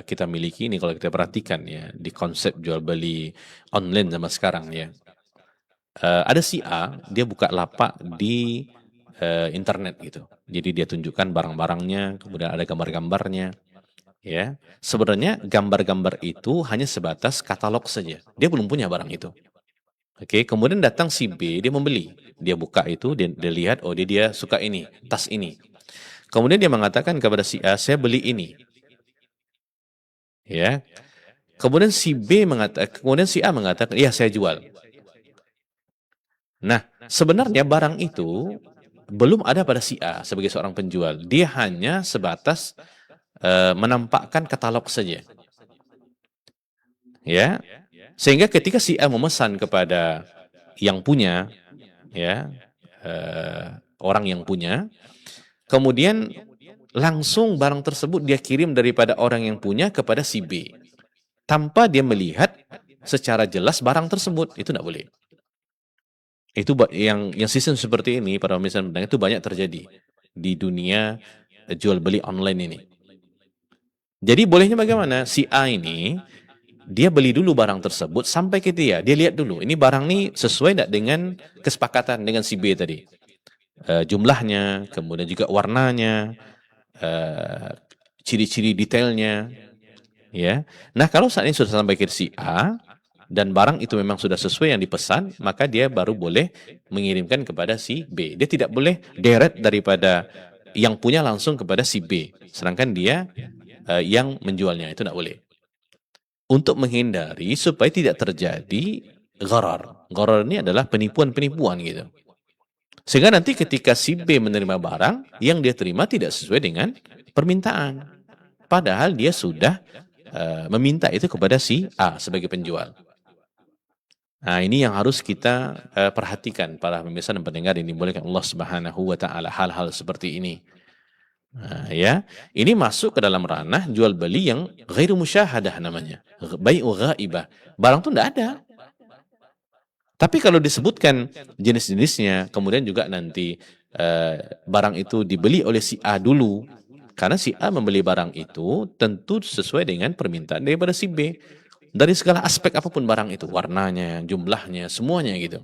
kita miliki ini, kalau kita perhatikan ya di konsep jual beli online zaman sekarang ya. Ada si A, dia buka lapak di internet gitu. Jadi dia tunjukkan barang-barangnya, kemudian ada gambar-gambarnya. Ya, sebenarnya gambar-gambar itu hanya sebatas katalog saja. Dia belum punya barang itu. Oke, kemudian datang si B, dia membeli. Dia buka itu, dia lihat, oh dia suka ini, tas ini. Kemudian dia mengatakan kepada si A, saya beli ini. Ya. Kemudian si A mengatakan, iya saya jual. Nah, sebenarnya barang itu belum ada pada si A sebagai seorang penjual. Dia hanya sebatas menampakkan katalog saja. Ya. Sehingga ketika si A memesan kepada yang punya, ya, orang yang punya, kemudian langsung barang tersebut dia kirim daripada orang yang punya kepada si B, tanpa dia melihat secara jelas barang tersebut, itu tidak boleh. Itu yang sistem seperti ini, para pemirsa itu banyak terjadi di dunia jual beli online ini. Jadi bolehnya bagaimana? Si A ini dia beli dulu barang tersebut sampai ke dia lihat dulu ini barang ini sesuai tidak dengan kesepakatan dengan si B tadi, jumlahnya, kemudian juga warnanya, ciri-ciri detailnya, ya. Nah, kalau saat ini sudah sampai ke si A, dan barang itu memang sudah sesuai yang dipesan, maka dia baru boleh mengirimkan kepada si B. Dia tidak boleh direct daripada yang punya langsung kepada si B, sedangkan dia yang menjualnya, itu tidak boleh. Untuk menghindari supaya tidak terjadi gharar. Gharar ini adalah penipuan-penipuan gitu. Sehingga nanti ketika si B menerima barang, yang dia terima tidak sesuai dengan permintaan. Padahal dia sudah meminta itu kepada si A sebagai penjual. Nah, ini yang harus kita perhatikan para pemirsa dan pendengar yang dimuliakan Allah Subhanahu wa taala, hal-hal seperti ini. Nah, ya, ini masuk ke dalam ranah jual beli yang ghairu musyahadah namanya. Bai'u ghaibah. Barang itu tidak ada. Tapi kalau disebutkan jenis-jenisnya, kemudian juga nanti barang itu dibeli oleh si A dulu, karena si A membeli barang itu tentu sesuai dengan permintaan daripada si B. Dari segala aspek apapun barang itu, warnanya, jumlahnya, semuanya gitu.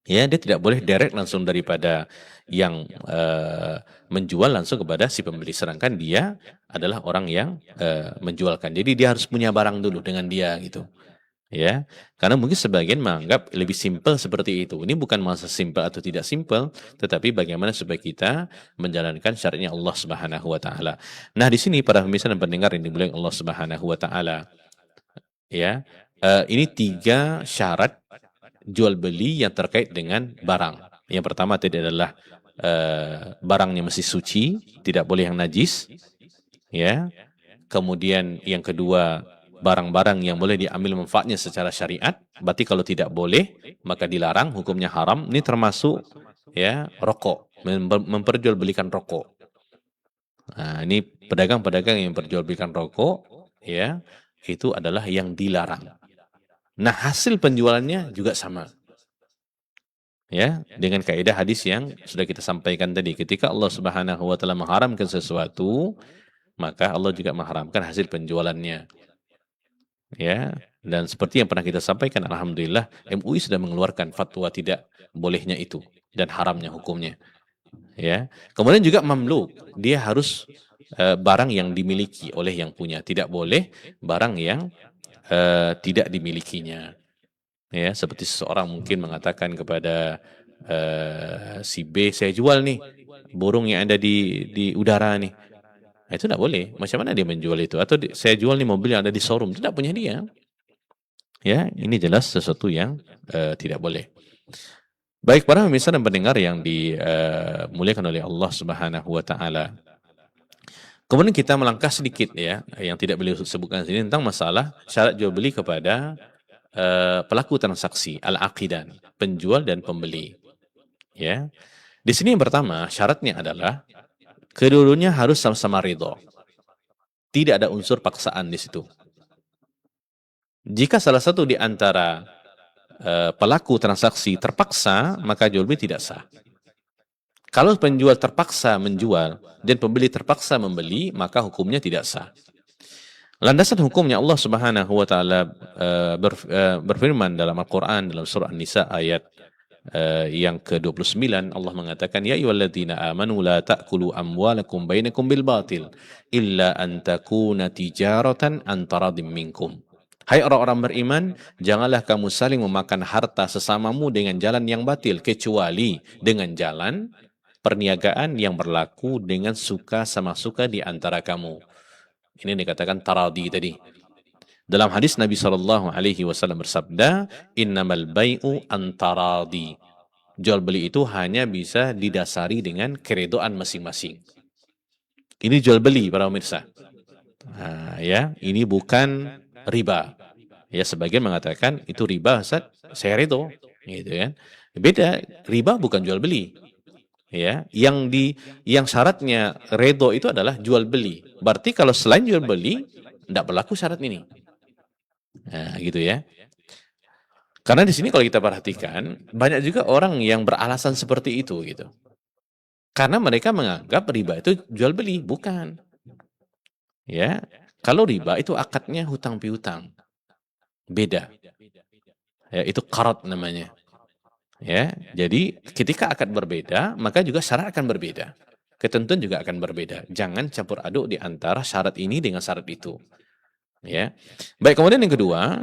Ya, dia tidak boleh direct langsung daripada yang menjual langsung kepada si pembeli. Sedangkan dia adalah orang yang menjualkan. Jadi dia harus punya barang dulu dengan dia gitu. Ya, karena mungkin sebagian menganggap lebih simpel seperti itu. Ini bukan masalah simpel atau tidak simpel, tetapi bagaimana supaya kita menjalankan syariatnya Allah Subhanahu wa taala. Nah, di sini para pemirsa dan pendengar yang dimuliakan Allah Subhanahu wa taala, ya, ini 3 syarat jual beli yang terkait dengan barang. Yang pertama tadi adalah barangnya mesti suci, tidak boleh yang najis, ya. Kemudian yang kedua, barang-barang yang boleh diambil manfaatnya secara syariat. Berarti kalau tidak boleh, maka dilarang, hukumnya haram. Ini termasuk ya rokok, memperjualbelikan rokok. Nah, ini pedagang-pedagang yang memperjualbelikan rokok, ya, itu adalah yang dilarang. Nah, hasil penjualannya juga sama. Ya, dengan kaidah hadis yang sudah kita sampaikan tadi. Ketika Allah Subhanahu wa taala mengharamkan sesuatu, maka Allah juga mengharamkan hasil penjualannya. Ya, dan seperti yang pernah kita sampaikan, alhamdulillah MUI sudah mengeluarkan fatwa tidak bolehnya itu dan haramnya hukumnya. Ya. Kemudian juga mamluk, dia harus barang yang dimiliki oleh yang punya, tidak boleh barang yang tidak dimilikinya. Ya, seperti seseorang mungkin mengatakan kepada si B, saya jual nih burung yang ada di udara nih. Nah, itu tidak boleh. Macam mana dia menjual itu? Atau saya jual nih mobil yang ada di showroom, itu tidak punya dia. Ya, ini jelas sesuatu yang tidak boleh. Baik para pemirsa dan pendengar yang dimuliakan oleh Allah Subhanahu wa taala. Kemudian kita melangkah sedikit ya, yang tidak beliau sebutkan sini tentang masalah syarat jual beli kepada pelaku transaksi al-aqidan, penjual dan pembeli. Ya. Di sini yang pertama, syaratnya adalah kedua-duanya harus sama-sama ridho. Tidak ada unsur paksaan di situ. Jika salah satu di antara pelaku transaksi terpaksa, maka jual beli tidak sah. Kalau penjual terpaksa menjual dan pembeli terpaksa membeli, maka hukumnya tidak sah. Landasan hukumnya Allah Subhanahu wa taala berfirman dalam Al-Qur'an dalam surah An-Nisa ayat yang ke-29, Allah mengatakan, ya ayyuhalladzina amanu la ta'kulu amwalakum bainakum bil batil illa an takuna tijaratan an taradim minkum. Hai orang-orang beriman, janganlah kamu saling memakan harta sesamamu dengan jalan yang batil, kecuali dengan jalan perniagaan yang berlaku dengan suka sama suka di antara kamu. Ini dikatakan taradi tadi. Dalam hadis Nabi SAW bersabda, innamal bai'u antaradi. Jual beli itu hanya bisa didasari dengan keredoan masing-masing. Ini jual beli para pemirsa. Nah, ya, ini bukan riba. Ya, sebagian mengatakan itu riba, Ustaz, saya redo, gitu kan. Beda, riba bukan jual beli. Ya, yang syaratnya redo itu adalah jual beli. Berarti kalau selain jual beli, tidak berlaku syarat ini. Nah, gitu ya. Karena di sini kalau kita perhatikan, banyak juga orang yang beralasan seperti itu gitu. Karena mereka menganggap riba itu jual beli, bukan. Ya, kalau riba itu akadnya hutang piutang. Beda. Ya, itu qarat namanya. Ya, jadi ketika akad berbeda, maka juga syarat akan berbeda. Ketentuan juga akan berbeda. Jangan campur aduk di antara syarat ini dengan syarat itu. Ya. Baik, kemudian yang kedua,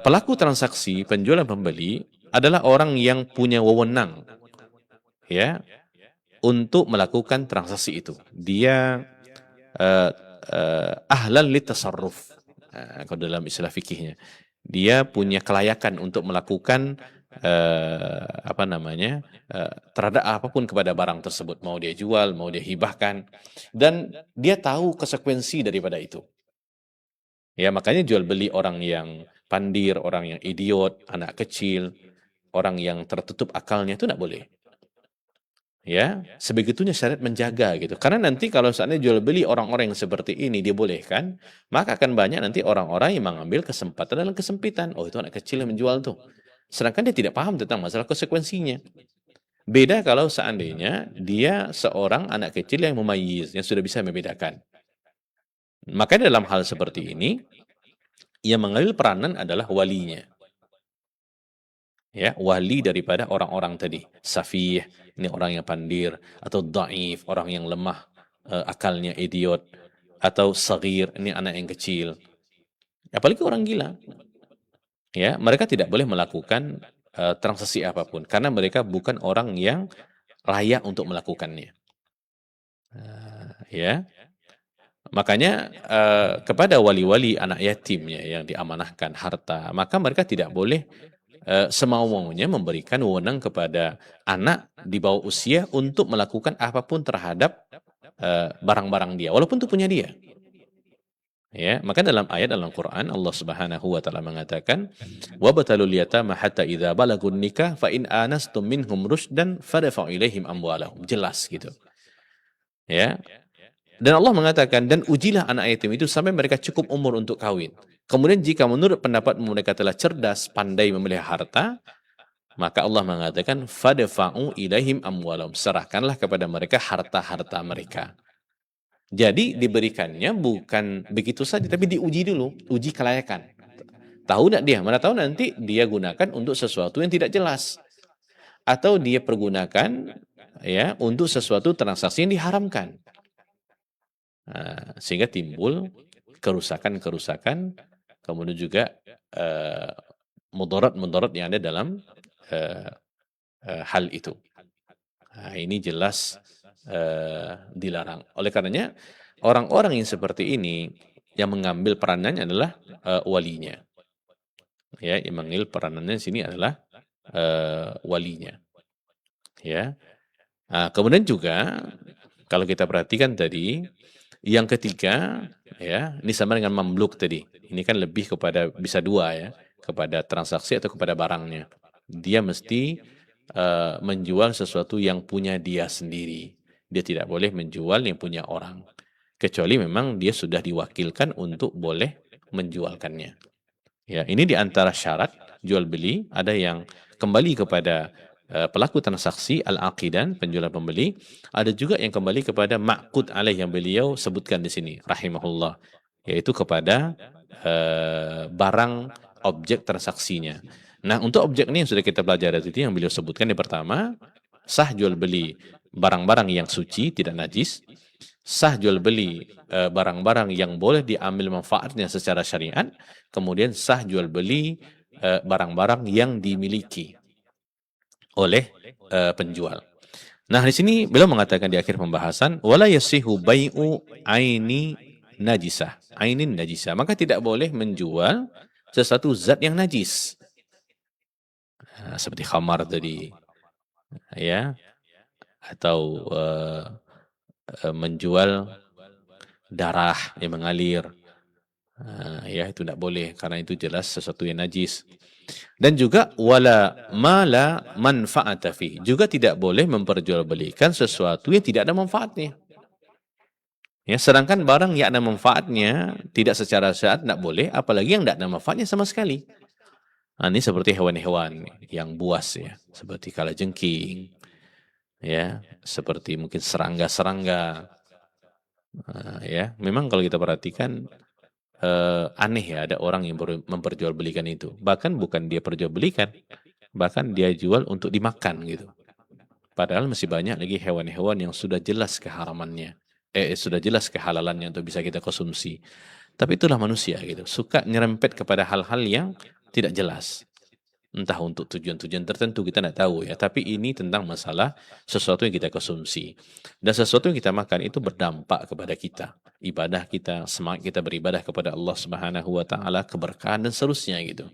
pelaku transaksi penjual dan pembeli adalah orang yang punya wewenang, ya, untuk melakukan transaksi itu. Dia ahlan litasarruf, kalau dalam istilah fikihnya. Dia punya kelayakan untuk melakukan terhadap apapun kepada barang tersebut, mau dia jual, mau dia hibahkan, dan dia tahu konsekuensi daripada itu. Ya, makanya jual beli orang yang pandir, orang yang idiot, anak kecil, orang yang tertutup akalnya itu tidak boleh. Ya, sebegitunya syariat menjaga gitu. Karena nanti kalau seandainya jual beli orang-orang yang seperti ini dibolehkan, maka akan banyak nanti orang-orang yang mengambil kesempatan dalam kesempitan. Oh, itu anak kecil yang menjual tuh. Sedangkan dia tidak paham tentang masalah konsekuensinya. Beda kalau seandainya dia seorang anak kecil yang mumayyiz, yang sudah bisa membedakan. Maka dalam hal seperti ini, yang mengambil peranan adalah walinya. Ya, wali daripada orang-orang tadi. Safih, ini orang yang pandir, atau dhaif, orang yang lemah, akalnya idiot, atau sagir, ini anak yang kecil. Apalagi orang gila. Ya, mereka tidak boleh melakukan transaksi apapun karena mereka bukan orang yang layak untuk melakukannya. Ya. Makanya kepada wali-wali anak yatimnya yang diamanahkan harta, maka mereka tidak boleh semau-maunya memberikan wewenang kepada anak di bawah usia untuk melakukan apapun terhadap barang-barang dia, walaupun itu punya dia. Ya, maka dalam ayat dalam Quran Allah Subhanahu wa taala mengatakan, "Wabtalul yatama hatta idza balagun nikah fa in anastum minhum rusydan fadfa'u ilaihim amwalahum." Jelas gitu. Ya. Dan Allah mengatakan, dan ujilah anak yatim itu sampai mereka cukup umur untuk kawin. Kemudian jika menurut pendapat mereka telah cerdas, pandai memelihara harta, maka Allah mengatakan, fadfa'u ilaihim amwalahum. Serahkanlah kepada mereka harta-harta mereka. Jadi diberikannya bukan begitu saja, tapi diuji dulu, uji kelayakan. Tahu tidak dia? Mana tahu nanti dia gunakan untuk sesuatu yang tidak jelas. Atau dia pergunakan ya untuk sesuatu transaksi yang diharamkan. Sehingga timbul kerusakan-kerusakan, kemudian juga mudarat-mudarat yang ada dalam hal itu. Ini jelas dilarang. Oleh karenanya, orang-orang yang seperti ini yang mengambil peranannya adalah walinya. Ya, yang mengambil peranannya di sini adalah walinya. Ya. Kemudian juga kalau kita perhatikan tadi, yang ketiga, ya, ini sama dengan mamluk tadi. Ini kan lebih kepada bisa dua ya, kepada transaksi atau kepada barangnya. Dia mesti menjual sesuatu yang punya dia sendiri. Dia tidak boleh menjual yang punya orang. Kecuali memang dia sudah diwakilkan untuk boleh menjualkannya. Ya, ini di antara syarat jual beli, ada yang kembali kepada pelaku transaksi al-aqidan, penjual pembeli, ada juga yang kembali kepada ma'qud alaih yang beliau sebutkan di sini rahimahullah, yaitu kepada barang objek transaksinya. Nah, untuk objek ini yang sudah kita pelajari tadi yang beliau sebutkan, yang pertama, sah jual beli barang-barang yang suci, tidak najis. Sah jual beli barang-barang yang boleh diambil manfaatnya secara syariat. Kemudian sah jual beli barang-barang yang dimiliki oleh penjual. Nah, di sini beliau mengatakan di akhir pembahasan, wala yasihu bai'u aini najisah, ainin najisah. Maka tidak boleh menjual sesuatu zat yang najis. Seperti khamar tadi, ya, atau menjual darah yang mengalir, ya itu tidak boleh karena itu jelas sesuatu yang najis. Dan juga wala mala manfaata fi, juga tidak boleh memperjualbelikan sesuatu yang tidak ada manfaatnya. Ya, sedangkan barang yang ada manfaatnya tidak secara syariat tidak boleh, apalagi yang tidak ada manfaatnya sama sekali. Ini seperti hewan-hewan yang buas ya, seperti kalajengking, ya, seperti mungkin serangga-serangga. Ya, memang kalau kita perhatikan aneh ya, ada orang yang memperjualbelikan itu. Bahkan bukan dia perjualbelikan, bahkan dia jual untuk dimakan gitu. Padahal masih banyak lagi hewan-hewan yang sudah jelas keharamannya. sudah jelas kehalalannya untuk bisa kita konsumsi. Tapi itulah manusia gitu, suka nyerempet kepada hal-hal yang tidak jelas. Entah untuk tujuan-tujuan tertentu kita tidak tahu ya, tapi ini tentang masalah sesuatu yang kita konsumsi. Dan sesuatu yang kita makan itu berdampak kepada kita. Ibadah kita, semangat kita beribadah kepada Allah Subhanahu wa taala, keberkahan dan seterusnya gitu.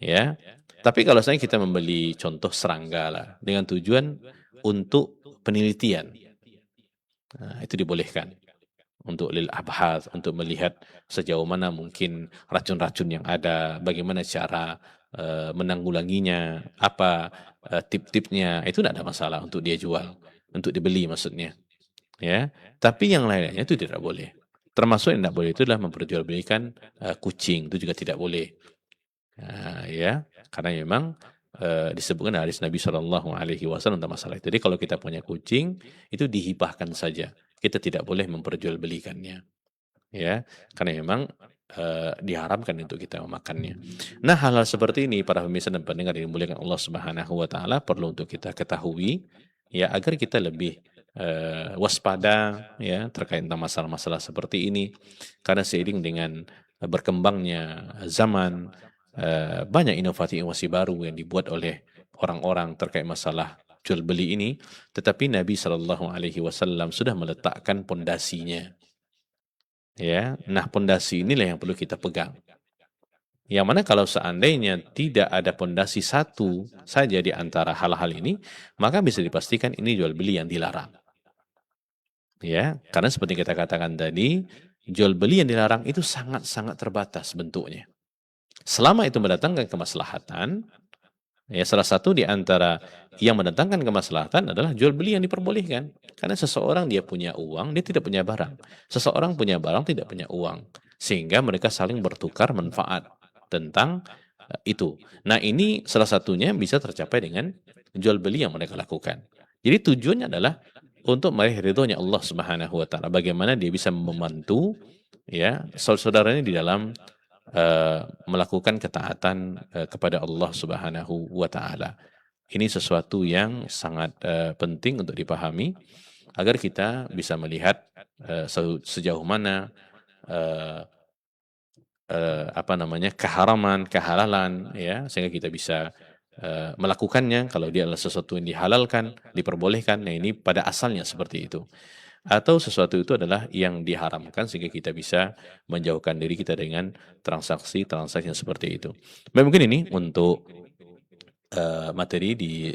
Ya. Tapi kalau saya kita membeli contoh serangga lah dengan tujuan untuk penelitian. Nah, itu dibolehkan untuk lil abhath, untuk melihat sejauh mana mungkin racun-racun yang ada, bagaimana cara menanggulanginya, apa tip-tipnya, itu tidak ada masalah untuk dia jual, untuk dibeli maksudnya. Ya, tapi yang lainnya itu tidak boleh. Termasuk yang tidak boleh itu adalah memperjualbelikan kucing, itu juga tidak boleh. Ya, karena memang disebutkan hadis Nabi Shallallahu Alaihi Wasallam tentang masalah itu. Jadi kalau kita punya kucing itu dihibahkan saja, kita tidak boleh memperjualbelikannya, ya, karena memang diharamkan untuk kita memakannya. Nah, hal-hal seperti ini para pemirsa dan pendengar yang dimuliakan Allah Subhanahu Wa Taala perlu untuk kita ketahui, ya, agar kita lebih waspada, ya, terkait tentang masalah-masalah seperti ini, karena seiring dengan berkembangnya zaman, banyak inovasi-inovasi baru yang dibuat oleh orang-orang terkait masalah jual beli ini, tetapi Nabi Shallallahu Alaihi Wasallam sudah meletakkan pondasinya. Ya, nah pondasi inilah yang perlu kita pegang. Yang mana kalau seandainya tidak ada pondasi satu saja di antara hal-hal ini, maka bisa dipastikan ini jual beli yang dilarang. Ya, karena seperti kita katakan tadi, jual beli yang dilarang itu sangat-sangat terbatas bentuknya. Selama itu mendatangkan kemaslahatan, ya salah satu di antara yang mendatangkan kemaslahatan adalah jual beli yang diperbolehkan. Karena seseorang dia punya uang, dia tidak punya barang. Seseorang punya barang, tidak punya uang. Sehingga mereka saling bertukar manfaat tentang itu. Nah, ini salah satunya bisa tercapai dengan jual beli yang mereka lakukan. Jadi tujuannya adalah untuk meraih ridhonya Allah Subhanahu wa taala. Bagaimana dia bisa membantu ya saudara-saudaranya di dalam melakukan ketaatan kepada Allah Subhanahu wa taala. Ini sesuatu yang sangat penting untuk dipahami agar kita bisa melihat sejauh mana keharaman, kehalalan, ya, sehingga kita bisa melakukannya. Kalau dia adalah sesuatu yang dihalalkan, diperbolehkan, nah ini pada asalnya seperti itu. Atau sesuatu itu adalah yang diharamkan sehingga kita bisa menjauhkan diri kita dengan transaksi-transaksi yang seperti itu. Mungkin ini untuk materi di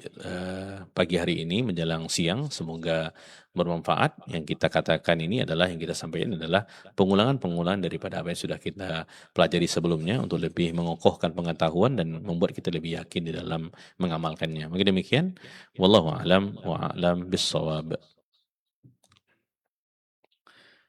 pagi hari ini menjelang siang, semoga bermanfaat. Yang kita katakan ini adalah, yang kita sampaikan adalah pengulangan-pengulangan daripada apa yang sudah kita pelajari sebelumnya untuk lebih mengokohkan pengetahuan dan membuat kita lebih yakin di dalam mengamalkannya. Mungkin demikian. Wallahu a'lam wa a'lam bis-shawab.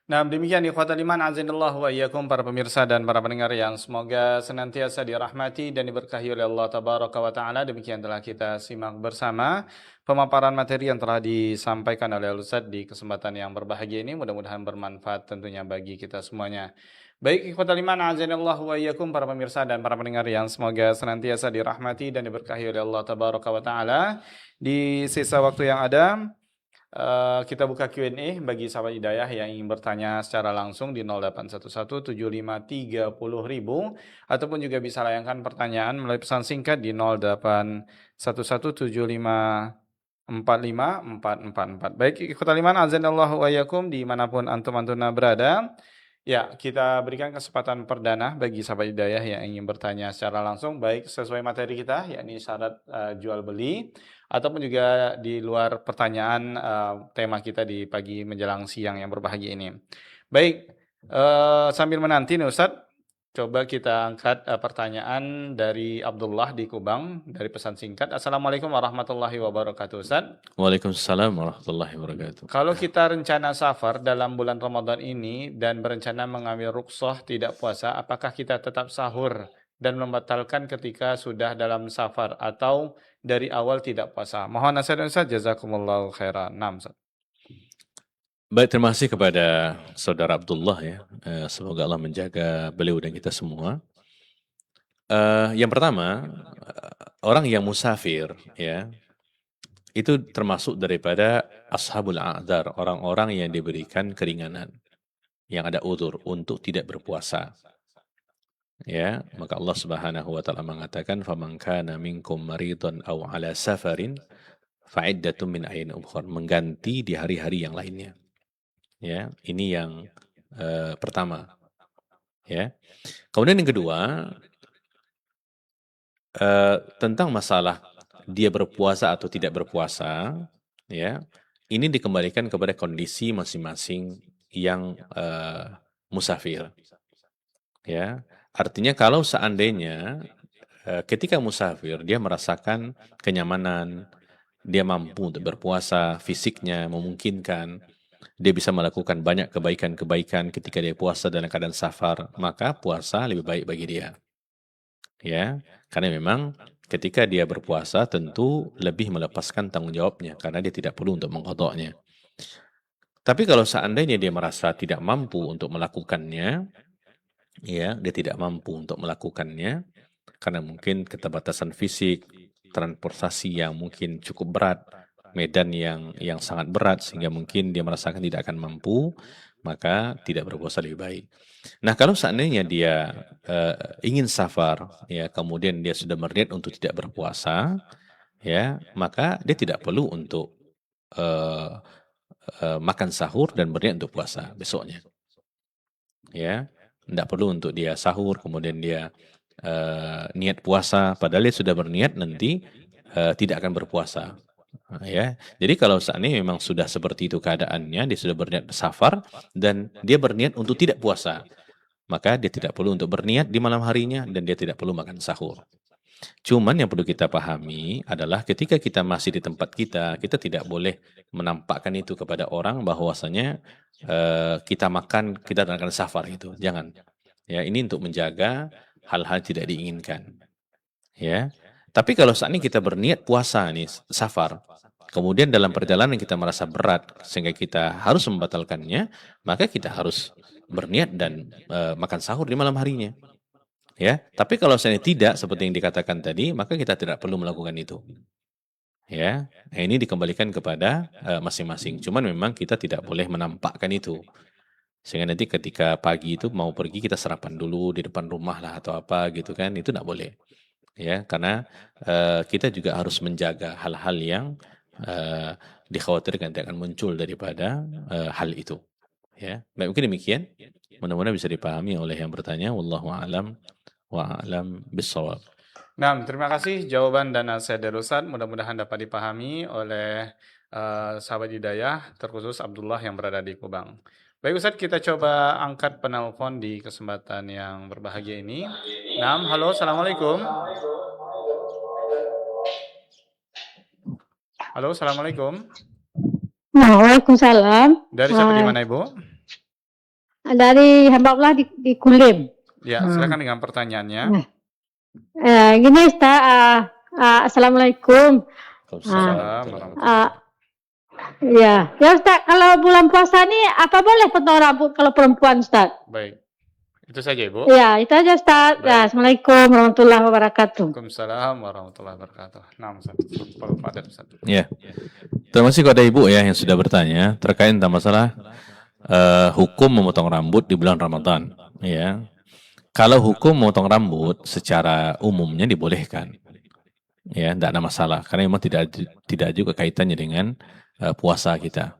Nah, demikian ikhwatal iman azinallahu wa iyyakum para pemirsa dan para pendengar yang semoga senantiasa dirahmati dan diberkahi oleh Allah tabaraka wa taala. Demikian telah kita simak bersama pemaparan materi yang telah disampaikan oleh Ustaz di kesempatan yang berbahagia ini. Mudah-mudahan bermanfaat tentunya bagi kita semuanya. Baik ikhwatal iman azinallahu wa iyyakum para pemirsa dan para pendengar yang semoga senantiasa dirahmati dan diberkahi oleh Allah tabaraka wa taala. Di sisa waktu yang ada, kita buka Q&A bagi sahabat hidayah yang ingin bertanya secara langsung di 08117530.000 ataupun juga bisa layangkan pertanyaan melalui pesan singkat di 081175454444. Baik, ikhwatal iman azanallahu wa iyyakum dimanapun antum-antuna berada. Ya, kita berikan kesempatan perdana bagi sahabat hidayah yang ingin bertanya secara langsung, baik sesuai materi kita, yakni syarat jual beli, ataupun juga di luar pertanyaan tema kita di pagi menjelang siang yang berbahagia ini. Baik, sambil menanti nih Ustadz, coba kita angkat pertanyaan dari Abdullah di Kubang dari pesan singkat. Assalamualaikum warahmatullahi wabarakatuh Ustadz. Waalaikumsalam warahmatullahi wabarakatuh. Kalau kita rencana safar dalam bulan Ramadan ini dan berencana mengambil rukhsah tidak puasa, apakah kita tetap sahur dan membatalkan ketika sudah dalam safar atau dari awal tidak puasa? Mohon nasihat Ustaz, jazakumullahu khairan. Naam, Ustaz. Baik, terima kasih kepada saudara Abdullah ya. Semoga Allah menjaga beliau dan kita semua. Yang pertama, orang yang musafir ya, itu termasuk daripada ashabul a'dzar, orang-orang yang diberikan keringanan, yang ada uzur untuk tidak berpuasa. Ya, maka Allah Subhanahu wa taala mengatakan faman kana minkum maridun aw ala safarin fa'iddatun min ayyamin ukhra, mengganti di hari-hari yang lainnya. Ya, ini yang pertama. Ya. Kemudian yang kedua, tentang masalah dia berpuasa atau tidak berpuasa, ya, ini dikembalikan kepada kondisi masing-masing yang musafir. Ya, artinya kalau seandainya ketika musafir dia merasakan kenyamanan, dia mampu untuk berpuasa, fisiknya memungkinkan, dia bisa melakukan banyak kebaikan-kebaikan ketika dia puasa dalam keadaan safar, maka puasa lebih baik bagi dia. Ya, karena memang ketika dia berpuasa tentu lebih melepaskan tanggung jawabnya karena dia tidak perlu untuk mengqadha'nya. Tapi kalau seandainya dia merasa tidak mampu untuk melakukannya, ya, dia tidak mampu untuk melakukannya karena mungkin keterbatasan fisik, transportasi yang mungkin cukup berat, medan yang sangat berat sehingga mungkin dia merasakan tidak akan mampu, maka tidak berpuasa lebih baik. Nah, kalau seandainya dia ingin safar, ya, kemudian dia sudah berniat untuk tidak berpuasa, ya, maka dia tidak perlu untuk makan sahur dan berniat untuk puasa besoknya. Ya, tidak perlu untuk dia sahur kemudian dia niat puasa, padahal dia sudah berniat nanti tidak akan berpuasa. Ya, jadi kalau seandainya memang sudah seperti itu keadaannya, dia sudah berniat safar dan dia berniat untuk tidak puasa, maka dia tidak perlu untuk berniat di malam harinya dan dia tidak perlu makan sahur. Cuman yang perlu kita pahami adalah ketika kita masih di tempat kita tidak boleh menampakkan itu kepada orang bahwasanya kita makan, kita akan safar itu. Jangan. Ya, ini untuk menjaga hal-hal tidak diinginkan. Ya. Tapi kalau saat ini kita berniat puasa nih, safar, kemudian dalam perjalanan kita merasa berat sehingga kita harus membatalkannya, maka kita harus berniat dan makan sahur di malam harinya. Ya, tapi kalau seandainya tidak seperti yang dikatakan tadi, maka kita tidak perlu melakukan itu. Ya, nah ini dikembalikan kepada masing-masing. Cuman memang kita tidak boleh menampakkan itu. Sehingga nanti ketika pagi itu mau pergi kita sarapan dulu di depan rumah lah atau apa gitu kan, itu tidak boleh. Ya, karena kita juga harus menjaga hal-hal yang dikhawatirkan akan muncul daripada hal itu. Ya, baik, mungkin demikian. Mudah-mudahan bisa dipahami oleh yang bertanya. Wallahu a'lam wa a'lam bissawab. Nah, terima kasih jawaban dan nasihat dari Ustaz. Mudah-mudahan dapat dipahami oleh sahabat hidayah, terkhusus Abdullah yang berada di Kubang. Baik Ustaz, kita coba angkat penelpon di kesempatan yang berbahagia ini. Nah, halo, Assalamualaikum. Halo, Assalamualaikum. Waalaikumsalam. Dari siapa di mana Ibu? Dari hamba Allah di Kulim. Ya, silakan dengan pertanyaannya. Gini Ustaz, Assalamualaikum. Ya Ustaz, kalau bulan puasa ini apa boleh potong rambut kalau perempuan Ustaz? Baik, itu saja Ibu. Ya, itu aja Ustaz. Ya, Assalamualaikum warahmatullahi wabarakatuh. Waalaikumsalam warahmatullahi wabarakatuh. Nah, Ustaz. Ya, terima kasih kepada Ibu ya yang sudah bertanya terkait tentang masalah hukum memotong rambut di bulan Ramadan. Ya, kalau hukum memotong rambut secara umumnya dibolehkan. Ya, tidak ada masalah karena memang tidak juga kaitannya dengan puasa kita.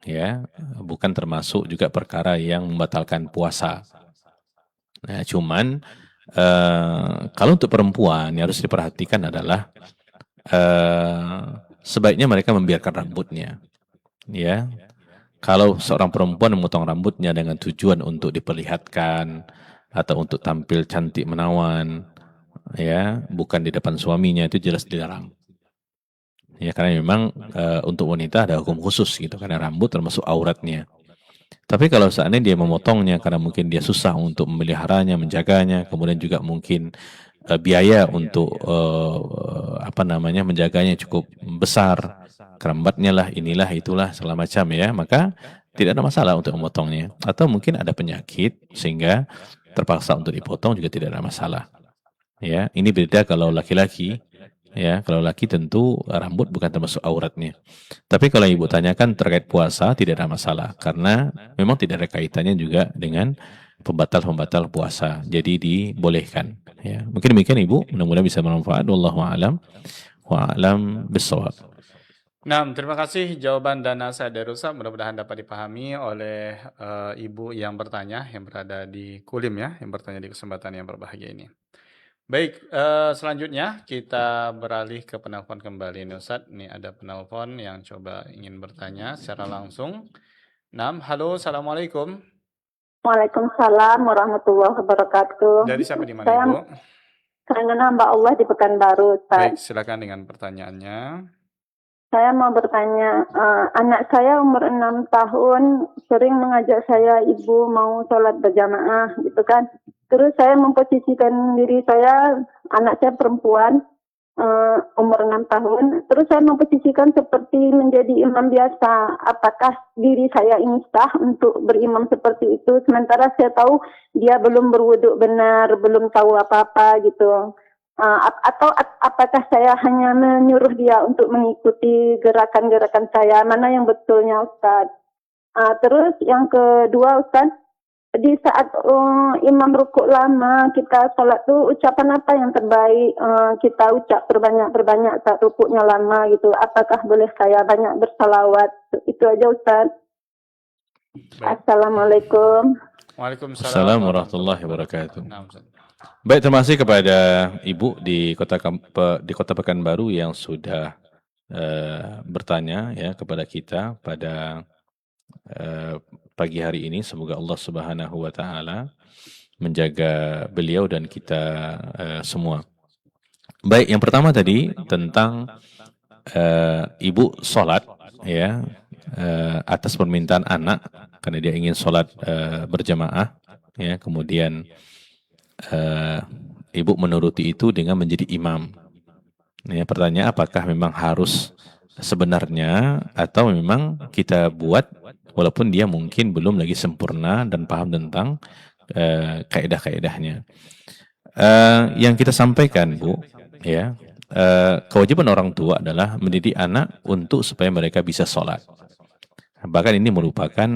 Ya, bukan termasuk juga perkara yang membatalkan puasa. Nah, cuman kalau untuk perempuan yang harus diperhatikan adalah sebaiknya mereka membiarkan rambutnya. Ya, kalau seorang perempuan memotong rambutnya dengan tujuan untuk diperlihatkan atau untuk tampil cantik menawan, ya, bukan di depan suaminya, itu jelas dilarang. Ya, karena memang untuk wanita ada hukum khusus gitu, karena rambut termasuk auratnya. Tapi kalau seandainya dia memotongnya karena mungkin dia susah untuk memeliharanya, menjaganya, kemudian juga mungkin biaya untuk menjaganya cukup besar, kerambatnya lah, inilah itulah segala macam ya, maka tidak ada masalah untuk memotongnya. Atau mungkin ada penyakit sehingga terpaksa untuk dipotong juga tidak ada masalah. Ya, ini beda kalau laki-laki Ya, kalau laki tentu rambut bukan termasuk auratnya. Tapi kalau ibu tanyakan terkait puasa tidak ada masalah karena memang tidak ada kaitannya juga dengan pembatal-pembatal puasa. Jadi dibolehkan. Ya, mungkin demikian ibu. Mudah-mudahan bisa bermanfaat. Wallahu a'lam. Wa a'lam bissawab. Nah, terima kasih jawaban dan nasihat dari Ustaz. Mudah-mudahan dapat dipahami oleh ibu yang bertanya, yang berada di Kulim ya, yang bertanya di kesempatan yang berbahagia ini. Baik, selanjutnya kita beralih ke penelpon kembali nih Ustaz. Ini ada penelpon yang coba ingin bertanya secara langsung. Halo, Assalamualaikum. Waalaikumsalam warahmatullahi wabarakatuh. Dari siapa di mana Saya Ibu? karena hamba Allah di Pekanbaru, Baik, Ustaz. silakan dengan pertanyaannya. Saya mau bertanya, anak saya umur 6 tahun sering mengajak saya, ibu mau sholat berjamaah gitu kan. Terus saya memposisikan diri saya, anak saya perempuan, umur 6 tahun. Terus saya memposisikan seperti menjadi imam biasa. Apakah diri saya ini sah untuk berimam seperti itu? Sementara saya tahu dia belum berwuduk benar, belum tahu apa-apa gitu. Atau apakah saya hanya menyuruh dia untuk mengikuti gerakan-gerakan saya? Mana yang betulnya, Ustaz? Terus yang kedua, Ustaz, di saat imam rukuk lama, kita sholat tuh ucapan apa yang terbaik? Kita ucap berbanyak saat rukuknya lama gitu. Apakah boleh saya banyak bersalawat? Itu aja, Ustaz. Baik. Assalamualaikum. Waalaikumsalam warahmatullahi wabarakatuh. Nah, Ustaz. Baik, terima kasih kepada ibu di kota Pekanbaru yang sudah bertanya ya kepada kita pada pagi hari ini. Semoga Allah Subhanahu wa taala menjaga beliau dan kita semua. Baik, yang pertama tadi tentang ibu sholat ya atas permintaan anak karena dia ingin sholat berjamaah ya, kemudian ibu menuruti itu dengan menjadi imam. Ya, pertanyaan apakah memang harus sebenarnya atau memang kita buat walaupun dia mungkin belum lagi sempurna dan paham tentang kaidah-kaidahnya. Yang kita sampaikan, Bu, ya, kewajiban orang tua adalah mendidik anak untuk supaya mereka bisa sholat. Bahkan ini merupakan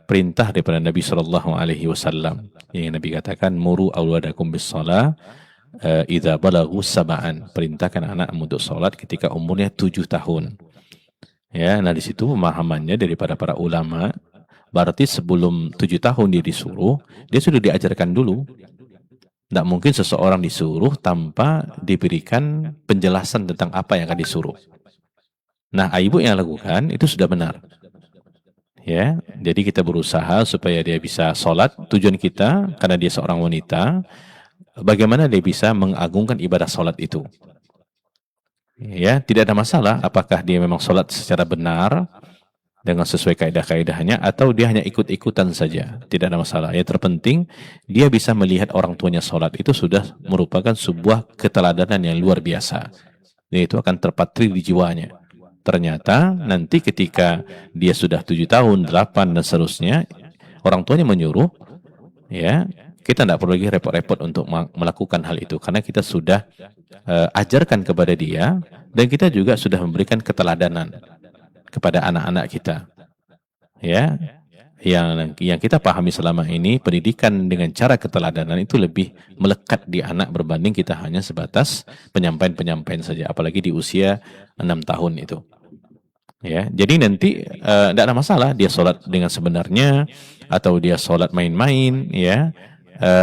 perintah daripada Nabi Shallallahu Alaihi Wasallam yang Nabi katakan muru awladakum bis shalah idza balaghu sab'an, perintahkan anak untuk sholat ketika umurnya 7 tahun. Ya, nah di situ pemahamannya daripada para ulama berarti sebelum 7 tahun dia disuruh, dia sudah diajarkan dulu. Tidak mungkin seseorang disuruh tanpa diberikan penjelasan tentang apa yang akan disuruh. Nah, ibu yang lakukan itu sudah benar. Ya, jadi kita berusaha supaya dia bisa sholat. Tujuan kita karena dia seorang wanita, bagaimana dia bisa mengagungkan ibadah sholat itu. Ya, tidak ada masalah apakah dia memang sholat secara benar dengan sesuai kaidah-kaidahnya atau dia hanya ikut-ikutan saja. Tidak ada masalah. Yang terpenting dia bisa melihat orang tuanya sholat itu sudah merupakan sebuah keteladanan yang luar biasa. Dan itu akan terpatri di jiwanya. Ternyata nanti ketika dia sudah 7 tahun, 8 dan seterusnya, orang tuanya menyuruh, ya, kita tidak perlu lagi repot-repot untuk melakukan hal itu karena kita sudah ajarkan kepada dia dan kita juga sudah memberikan keteladanan kepada anak-anak kita. Ya, yang kita pahami selama ini pendidikan dengan cara keteladanan itu lebih melekat di anak berbanding kita hanya sebatas penyampaian-penyampaian saja, apalagi di usia 6 tahun itu. Ya, jadi nanti tidak ada masalah dia sholat dengan sebenarnya atau dia sholat main-main, ya.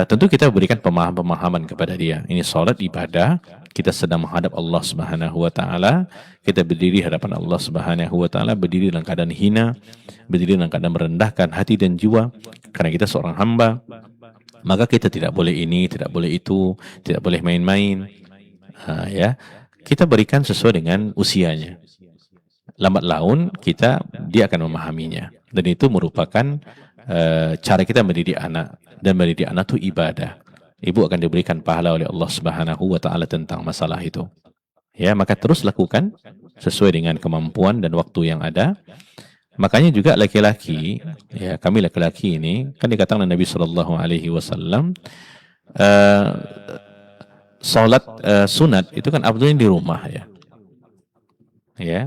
Tentu kita berikan pemahaman kepada dia. Ini sholat ibadah, kita sedang menghadap Allah Subhanahu wa taala, kita berdiri hadapan Allah Subhanahu wa taala, berdiri dalam keadaan hina, berdiri dalam keadaan merendahkan hati dan jiwa karena kita seorang hamba. Maka kita tidak boleh ini, tidak boleh itu, tidak boleh main-main. Ya. Kita berikan sesuai dengan usianya. Lambat laun dia akan memahaminya. Dan itu merupakan cara kita mendidik anak. Dan mendidik anak itu ibadah. Ibu akan diberikan pahala oleh Allah Subhanahu wa taala tentang masalah itu. Ya, maka terus lakukan sesuai dengan kemampuan dan waktu yang ada. Makanya juga laki-laki, ya, kami laki-laki ini kan dikatakan Nabi sallallahu alaihi wasallam sholat sunat itu kan afdolnya di rumah ya. Ya.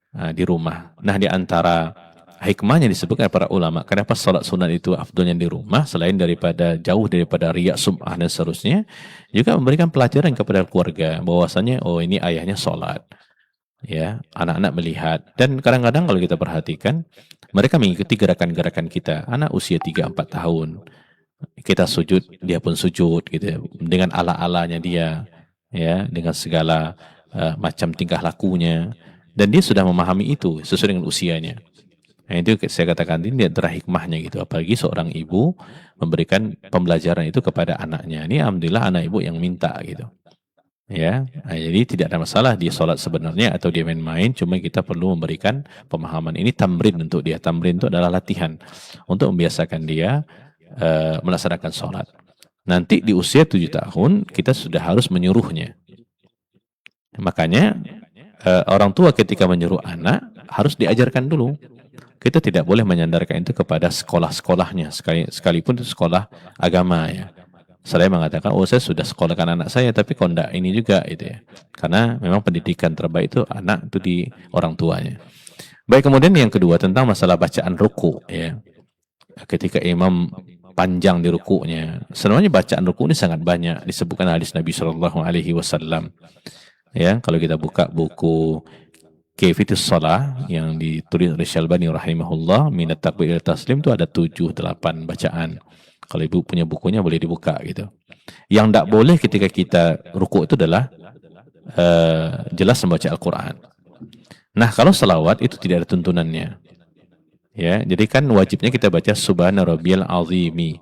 Nah, di rumah. Nah, di antara hikmahnya disebutkan para ulama, kenapa sholat sunat itu afdolnya di rumah, selain daripada jauh daripada riya, sum'ah dan seterusnya, juga memberikan pelajaran kepada keluarga bahwasanya oh ini ayahnya sholat. Ya, anak-anak melihat, dan kadang-kadang kalau kita perhatikan mereka mengikuti gerakan-gerakan kita. Anak usia 3-4 tahun kita sujud, dia pun sujud gitu ya, dengan ala-alanya dia, ya, dengan segala macam tingkah lakunya, dan dia sudah memahami itu sesuai dengan usianya. Nah, itu saya katakan ini adalah hikmahnya gitu, apalagi seorang ibu memberikan pembelajaran itu kepada anaknya. Ini alhamdulillah anak ibu yang minta gitu. Ya, nah, jadi tidak ada masalah dia sholat sebenarnya atau dia main-main, cuma kita perlu memberikan pemahaman. Ini tamrin untuk dia. Tamrin itu adalah latihan untuk membiasakan dia melaksanakan sholat. Nanti di usia 7 tahun kita sudah harus menyuruhnya. Makanya orang tua ketika menyuruh anak harus diajarkan dulu. Kita tidak boleh menyandarkan itu kepada sekolah-sekolahnya, sekalipun itu sekolah agama ya. Saya mengatakan, oh saya sudah sekolahkan anak saya, tapi kok enggak ini juga gitu ya. Karena memang pendidikan terbaik itu anak itu di orang tuanya. Baik, kemudian yang kedua tentang masalah bacaan ruku ya. Ketika imam panjang di rukunya, sebenarnya bacaan ruku ini sangat banyak disebutkan hadis Nabi SAW. Ya, kalau kita buka buku Kaifiyatus Shalah yang ditulis oleh Syalbani rahimahullah, minat takbir ila taslim itu ada 7-8 bacaan. Kalau ibu punya bukunya boleh dibuka gitu. Yang tidak boleh ketika kita ruku itu adalah jelas membaca Al-Quran. Nah, kalau salawat itu tidak ada tuntunannya. Ya, jadi kan wajibnya kita baca Subhana Rabbiyal Azimi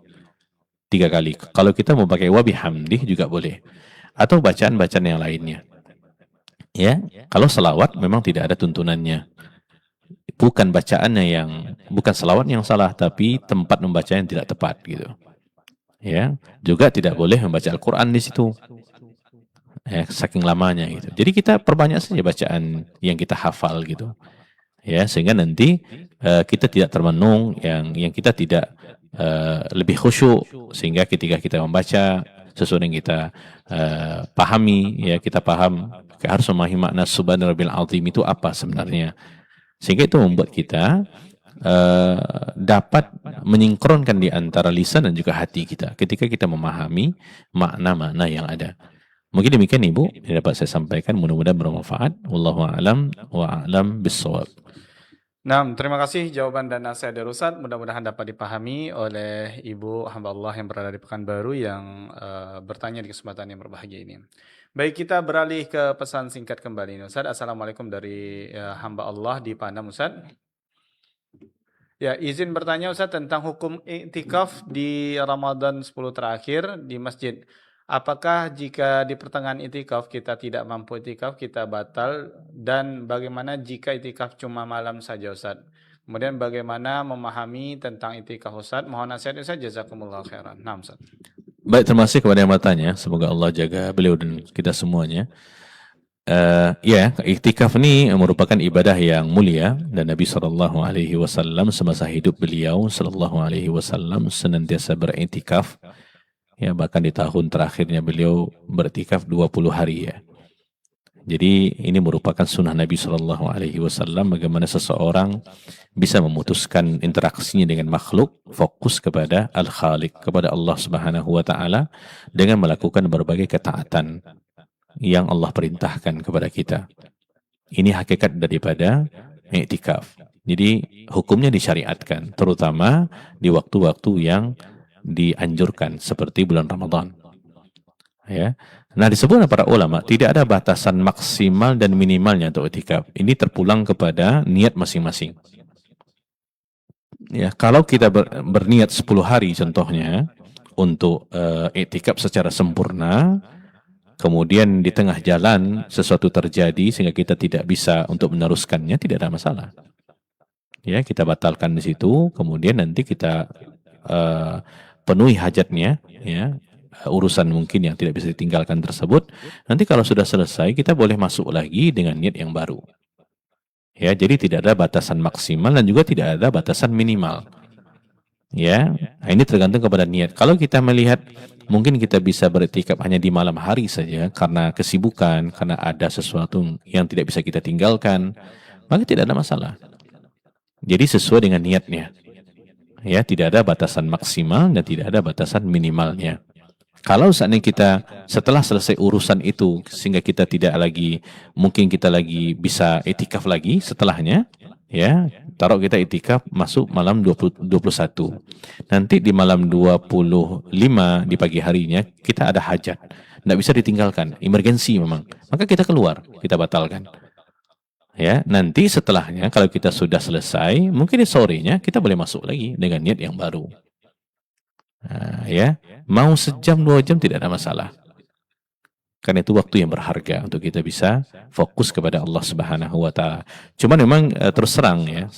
3 kali. Kalau kita mau pakai wa bihamdih juga boleh. Atau bacaan-bacaan yang lainnya. Ya, kalau salawat memang tidak ada tuntunannya. Bukan bacaannya bukan salawat yang salah, tapi tempat membaca yang tidak tepat gitu. Ya, juga tidak boleh membaca Al-Quran di situ. Ya, saking lamanya gitu. Jadi kita perbanyak saja bacaan yang kita hafal gitu. Ya, sehingga nanti kita tidak termenung, yang kita tidak lebih khusyuk, sehingga ketika kita membaca sesuatu yang kita pahami, ya kita paham, harus memahami makna Subhana Rabbil Azim itu apa sebenarnya. Sehingga itu membuat kita dapat menyingkronkan di antara lisan dan juga hati kita ketika kita memahami makna-makna yang ada. Mungkin demikian Ibu yang dapat saya sampaikan, mudah-mudahan bermanfaat. Wallahu a'lam wa a'lam bis-shawab. Nah, terima kasih jawaban dan nasihat dari Ustaz. Mudah-mudahan dapat dipahami oleh Ibu hamba Allah yang berada di Pekanbaru yang bertanya di kesempatan yang berbahagia ini. Baik, kita beralih ke pesan singkat kembali. Ustaz, Assalamualaikum dari hamba Allah di Padang, Ustaz. Ya, izin bertanya Ustaz tentang hukum iktikaf di Ramadan 10 terakhir di masjid. Apakah jika di pertengahan iktikaf kita tidak mampu iktikaf, kita batal? Dan bagaimana jika iktikaf cuma malam saja Ustaz? Kemudian bagaimana memahami tentang iktikaf Ustaz? Mohon nasihat Ustaz, jazakumullah khairan. Nah, Ustaz. Baik, terima kasih kepada yang bertanya. Semoga Allah jaga beliau dan kita semuanya. Ya, iktikaf ini merupakan ibadah yang mulia dan Nabi SAW semasa hidup beliau SAW senantiasa beriktikaf. Ya, bahkan di tahun terakhirnya beliau beriktikaf 20 hari ya. Jadi ini merupakan sunnah Nabi SAW bagaimana seseorang bisa memutuskan interaksinya dengan makhluk, fokus kepada Al-Khaliq, kepada Allah Subhanahu wa Ta'ala dengan melakukan berbagai ketaatan yang Allah perintahkan kepada kita. Ini hakikat daripada iktikaf. Jadi hukumnya disyariatkan, terutama di waktu-waktu yang dianjurkan seperti bulan Ramadan. Ya. Nah, disebut oleh para ulama tidak ada batasan maksimal dan minimalnya untuk iktikaf. Ini terpulang kepada niat masing-masing. Ya, kalau kita berniat 10 hari contohnya untuk iktikaf secara sempurna, kemudian di tengah jalan sesuatu terjadi sehingga kita tidak bisa untuk meneruskannya, tidak ada masalah. Ya, kita batalkan di situ, kemudian nanti kita penuhi hajatnya, ya, urusan mungkin yang tidak bisa ditinggalkan tersebut. Nanti kalau sudah selesai, kita boleh masuk lagi dengan niat yang baru. Ya, jadi tidak ada batasan maksimal dan juga tidak ada batasan minimal. Ya, nah, ini tergantung kepada niat. Kalau kita melihat mungkin kita bisa beriktikaf hanya di malam hari saja karena kesibukan, karena ada sesuatu yang tidak bisa kita tinggalkan, maka tidak ada masalah. Jadi sesuai dengan niatnya. Ya, tidak ada batasan maksimal dan tidak ada batasan minimalnya. Kalau seandainya kita setelah selesai urusan itu sehingga kita tidak lagi, mungkin kita lagi bisa itikaf lagi setelahnya, ya, taruh kita itikaf masuk malam 21. Nanti di malam 25 di pagi harinya kita ada hajat. Tidak bisa ditinggalkan, emergensi memang. Maka kita keluar, kita batalkan. Ya, nanti setelahnya kalau kita sudah selesai, mungkin di sorenya kita boleh masuk lagi dengan niat yang baru. Nah, ya, mau sejam 2 jam tidak ada masalah. Karena itu waktu yang berharga untuk kita bisa fokus kepada Allah Subhanahu wa Ta'ala. Cuman memang terus terang ya,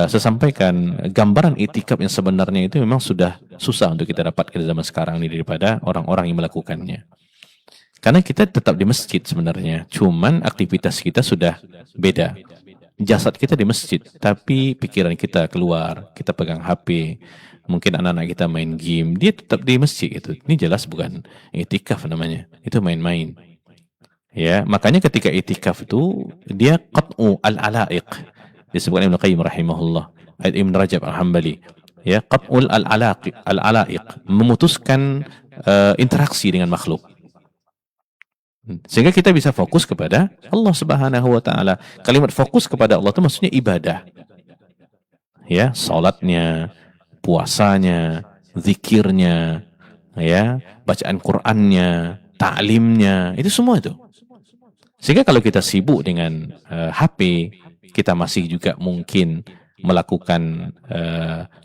saya sampaikan gambaran itikaf yang sebenarnya itu memang sudah susah untuk kita dapatkan di zaman sekarang ini daripada orang-orang yang melakukannya. Karena kita tetap di masjid sebenarnya, cuman aktivitas kita sudah beda. Jasad kita di masjid, tapi pikiran kita keluar, kita pegang HP, mungkin anak-anak kita main game, dia tetap di masjid itu. Ini jelas bukan itikaf namanya, itu main-main. Ya, makanya ketika itikaf itu dia qat'u al-alaiq. Disebutkan Ibnu Qayyim rahimahullah, Ibnu Rajab al-Hambali. Ya, qat'ul al-alaiq, memutuskan interaksi dengan makhluk. Sehingga kita bisa fokus kepada Allah Subhanahu wa Ta'ala. Kalimat fokus kepada Allah itu maksudnya ibadah. Ya, salatnya, puasanya, zikirnya, ya, bacaan Qur'annya, ta'limnya, itu semua itu. Sehingga kalau kita sibuk dengan HP, kita masih juga mungkin melakukan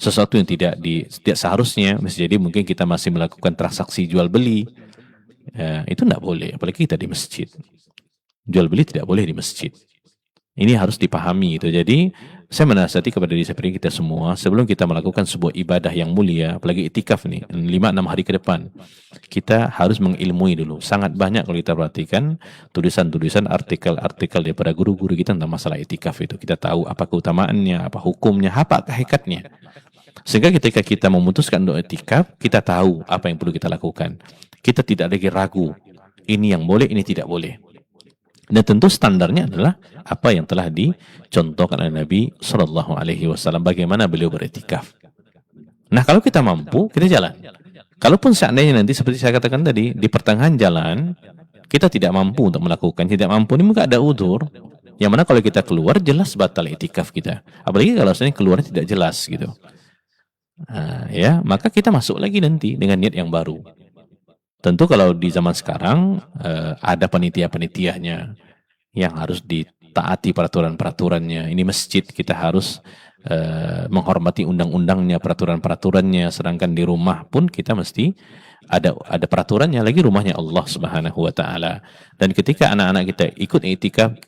sesuatu yang tidak seharusnya. Bisa jadi mungkin kita masih melakukan transaksi jual beli. Itu tidak boleh, apalagi kita di masjid. Jual beli tidak boleh di masjid. Ini harus dipahami itu. Jadi saya menasihati kepada diri saya kita semua, sebelum kita melakukan sebuah ibadah yang mulia, apalagi itikaf nih 5-6 hari ke depan, kita harus mengilmui dulu. Sangat banyak kalau kita perhatikan tulisan-tulisan, artikel-artikel daripada guru-guru kita tentang masalah itikaf itu. Kita tahu apa keutamaannya, apa hukumnya, apa hakikatnya. Sehingga ketika kita memutuskan untuk itikaf, kita tahu apa yang perlu kita lakukan. Kita tidak lagi ragu, ini yang boleh, ini tidak boleh. Dan tentu standarnya adalah apa yang telah dicontohkan oleh Nabi SAW, bagaimana beliau beritikaf. Nah, kalau kita mampu, kita jalan. Kalaupun seandainya nanti seperti saya katakan tadi, di pertengahan jalan, kita tidak mampu untuk melakukan, tidak mampu, ini mungkin ada udzur. Yang mana kalau kita keluar, jelas batal itikaf kita. Apalagi kalau seandainya keluar tidak jelas gitu. Ya, maka kita masuk lagi nanti dengan niat yang baru. Tentu kalau di zaman sekarang ada panitia-panitianya yang harus ditaati peraturan-peraturannya. Ini masjid, kita harus menghormati undang-undangnya, peraturan-peraturannya. Sedangkan di rumah pun kita mesti ada peraturannya, lagi rumahnya Allah Subhanahu wa Ta'ala. Dan ketika anak-anak kita ikut i'tikaf,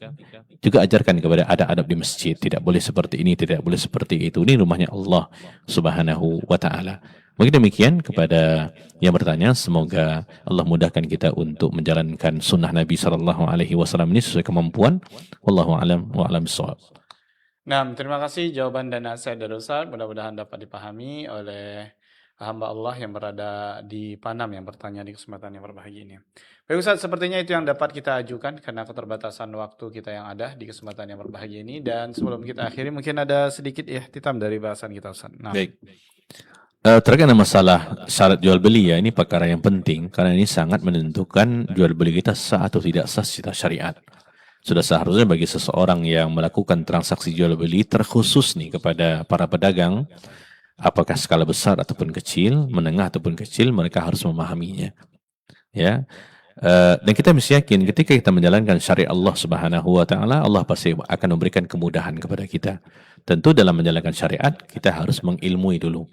juga ajarkan kepada ada adab di masjid. Tidak boleh seperti ini, tidak boleh seperti itu. Ini rumahnya Allah Subhanahu wa Ta'ala. Mungkin demikian kepada yang bertanya, semoga Allah mudahkan kita untuk menjalankan sunnah Nabi SAW ini sesuai kemampuan. Wallahu a'lam wa a'lam bishawab. Nah, terima kasih jawaban dan nasihat dari Ustaz. Mudah-mudahan dapat dipahami oleh hamba Allah yang berada di Panam yang bertanya di kesempatan yang berbahagia ini. Baik Ustaz, sepertinya itu yang dapat kita ajukan karena keterbatasan waktu kita yang ada di kesempatan yang berbahagia ini. Dan sebelum kita akhiri, mungkin ada sedikit ihtitam dari bahasan kita Ustaz. Nah. Baik. Terkait dengan masalah syarat jual beli ya, ini perkara yang penting karena ini sangat menentukan jual beli kita sah atau tidak sah secara syariat. Sudah seharusnya bagi seseorang yang melakukan transaksi jual beli terkhusus nih kepada para pedagang, apakah skala besar ataupun kecil, menengah ataupun kecil, mereka harus memahaminya. Ya. Dan kita mesti yakin ketika kita menjalankan syariat Allah Subhanahu wa Ta'ala, Allah pasti akan memberikan kemudahan kepada kita. Tentu dalam menjalankan syariat kita harus mengilmui dulu.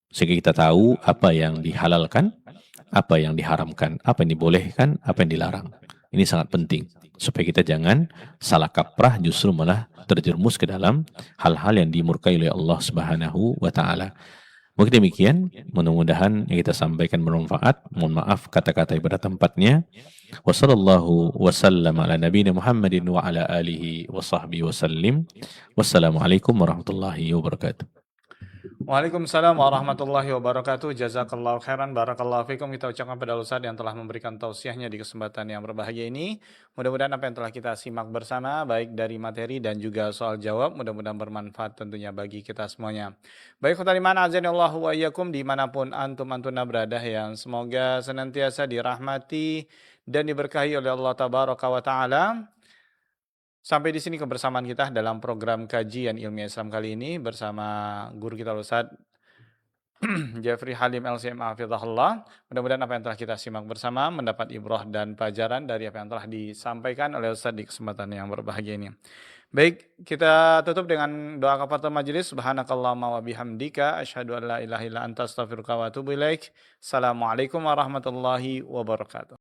Sehingga kita tahu apa yang dihalalkan, apa yang diharamkan, apa yang dibolehkan, apa yang dilarang. Ini sangat penting. Supaya kita jangan salah kaprah, justru malah terjerumus ke dalam hal-hal yang dimurkai oleh Allah Subhanahu wa Ta'ala. Mungkin demikian, mudah-mudahan yang kita sampaikan bermanfaat. Mohon maaf kata-kata pada tempatnya. Wassallallahu wasallam ala nabiyina Muhammadin wa ala alihi wa sahbihi wasallim. Wassalamualaikum warahmatullahi wabarakatuh. Waalaikumsalam warahmatullahi wabarakatuh. Jazakallahu khairan, barakallahu fikum. Kita ucapkan pada Ustaz yang telah memberikan tausiahnya di kesempatan yang berbahagia ini. Mudah-mudahan apa yang telah kita simak bersama, baik dari materi dan juga soal jawab, mudah-mudahan bermanfaat tentunya bagi kita semuanya. Baik, khotariman azanillahu wa iyyakum dimanapun antum-antuna berada, yang semoga senantiasa dirahmati dan diberkahi oleh Allah Tabaraka wa Ta'ala. Sampai di sini kebersamaan kita dalam program kajian ilmiah Islam kali ini bersama guru kita Ustaz Jeffrey Halim LCMA Hafizahullah. Mudah-mudahan apa yang telah kita simak bersama mendapat ibrah dan pelajaran dari apa yang telah disampaikan oleh Ustaz di kesempatan yang berbahagia ini. Baik, kita tutup dengan doa kafaratul majelis. Subhanakallahumma wa bihamdika asyhadu an la ilaha illa anta astaghfiruka wa atubu ilaik. Assalamualaikum warahmatullahi wabarakatuh.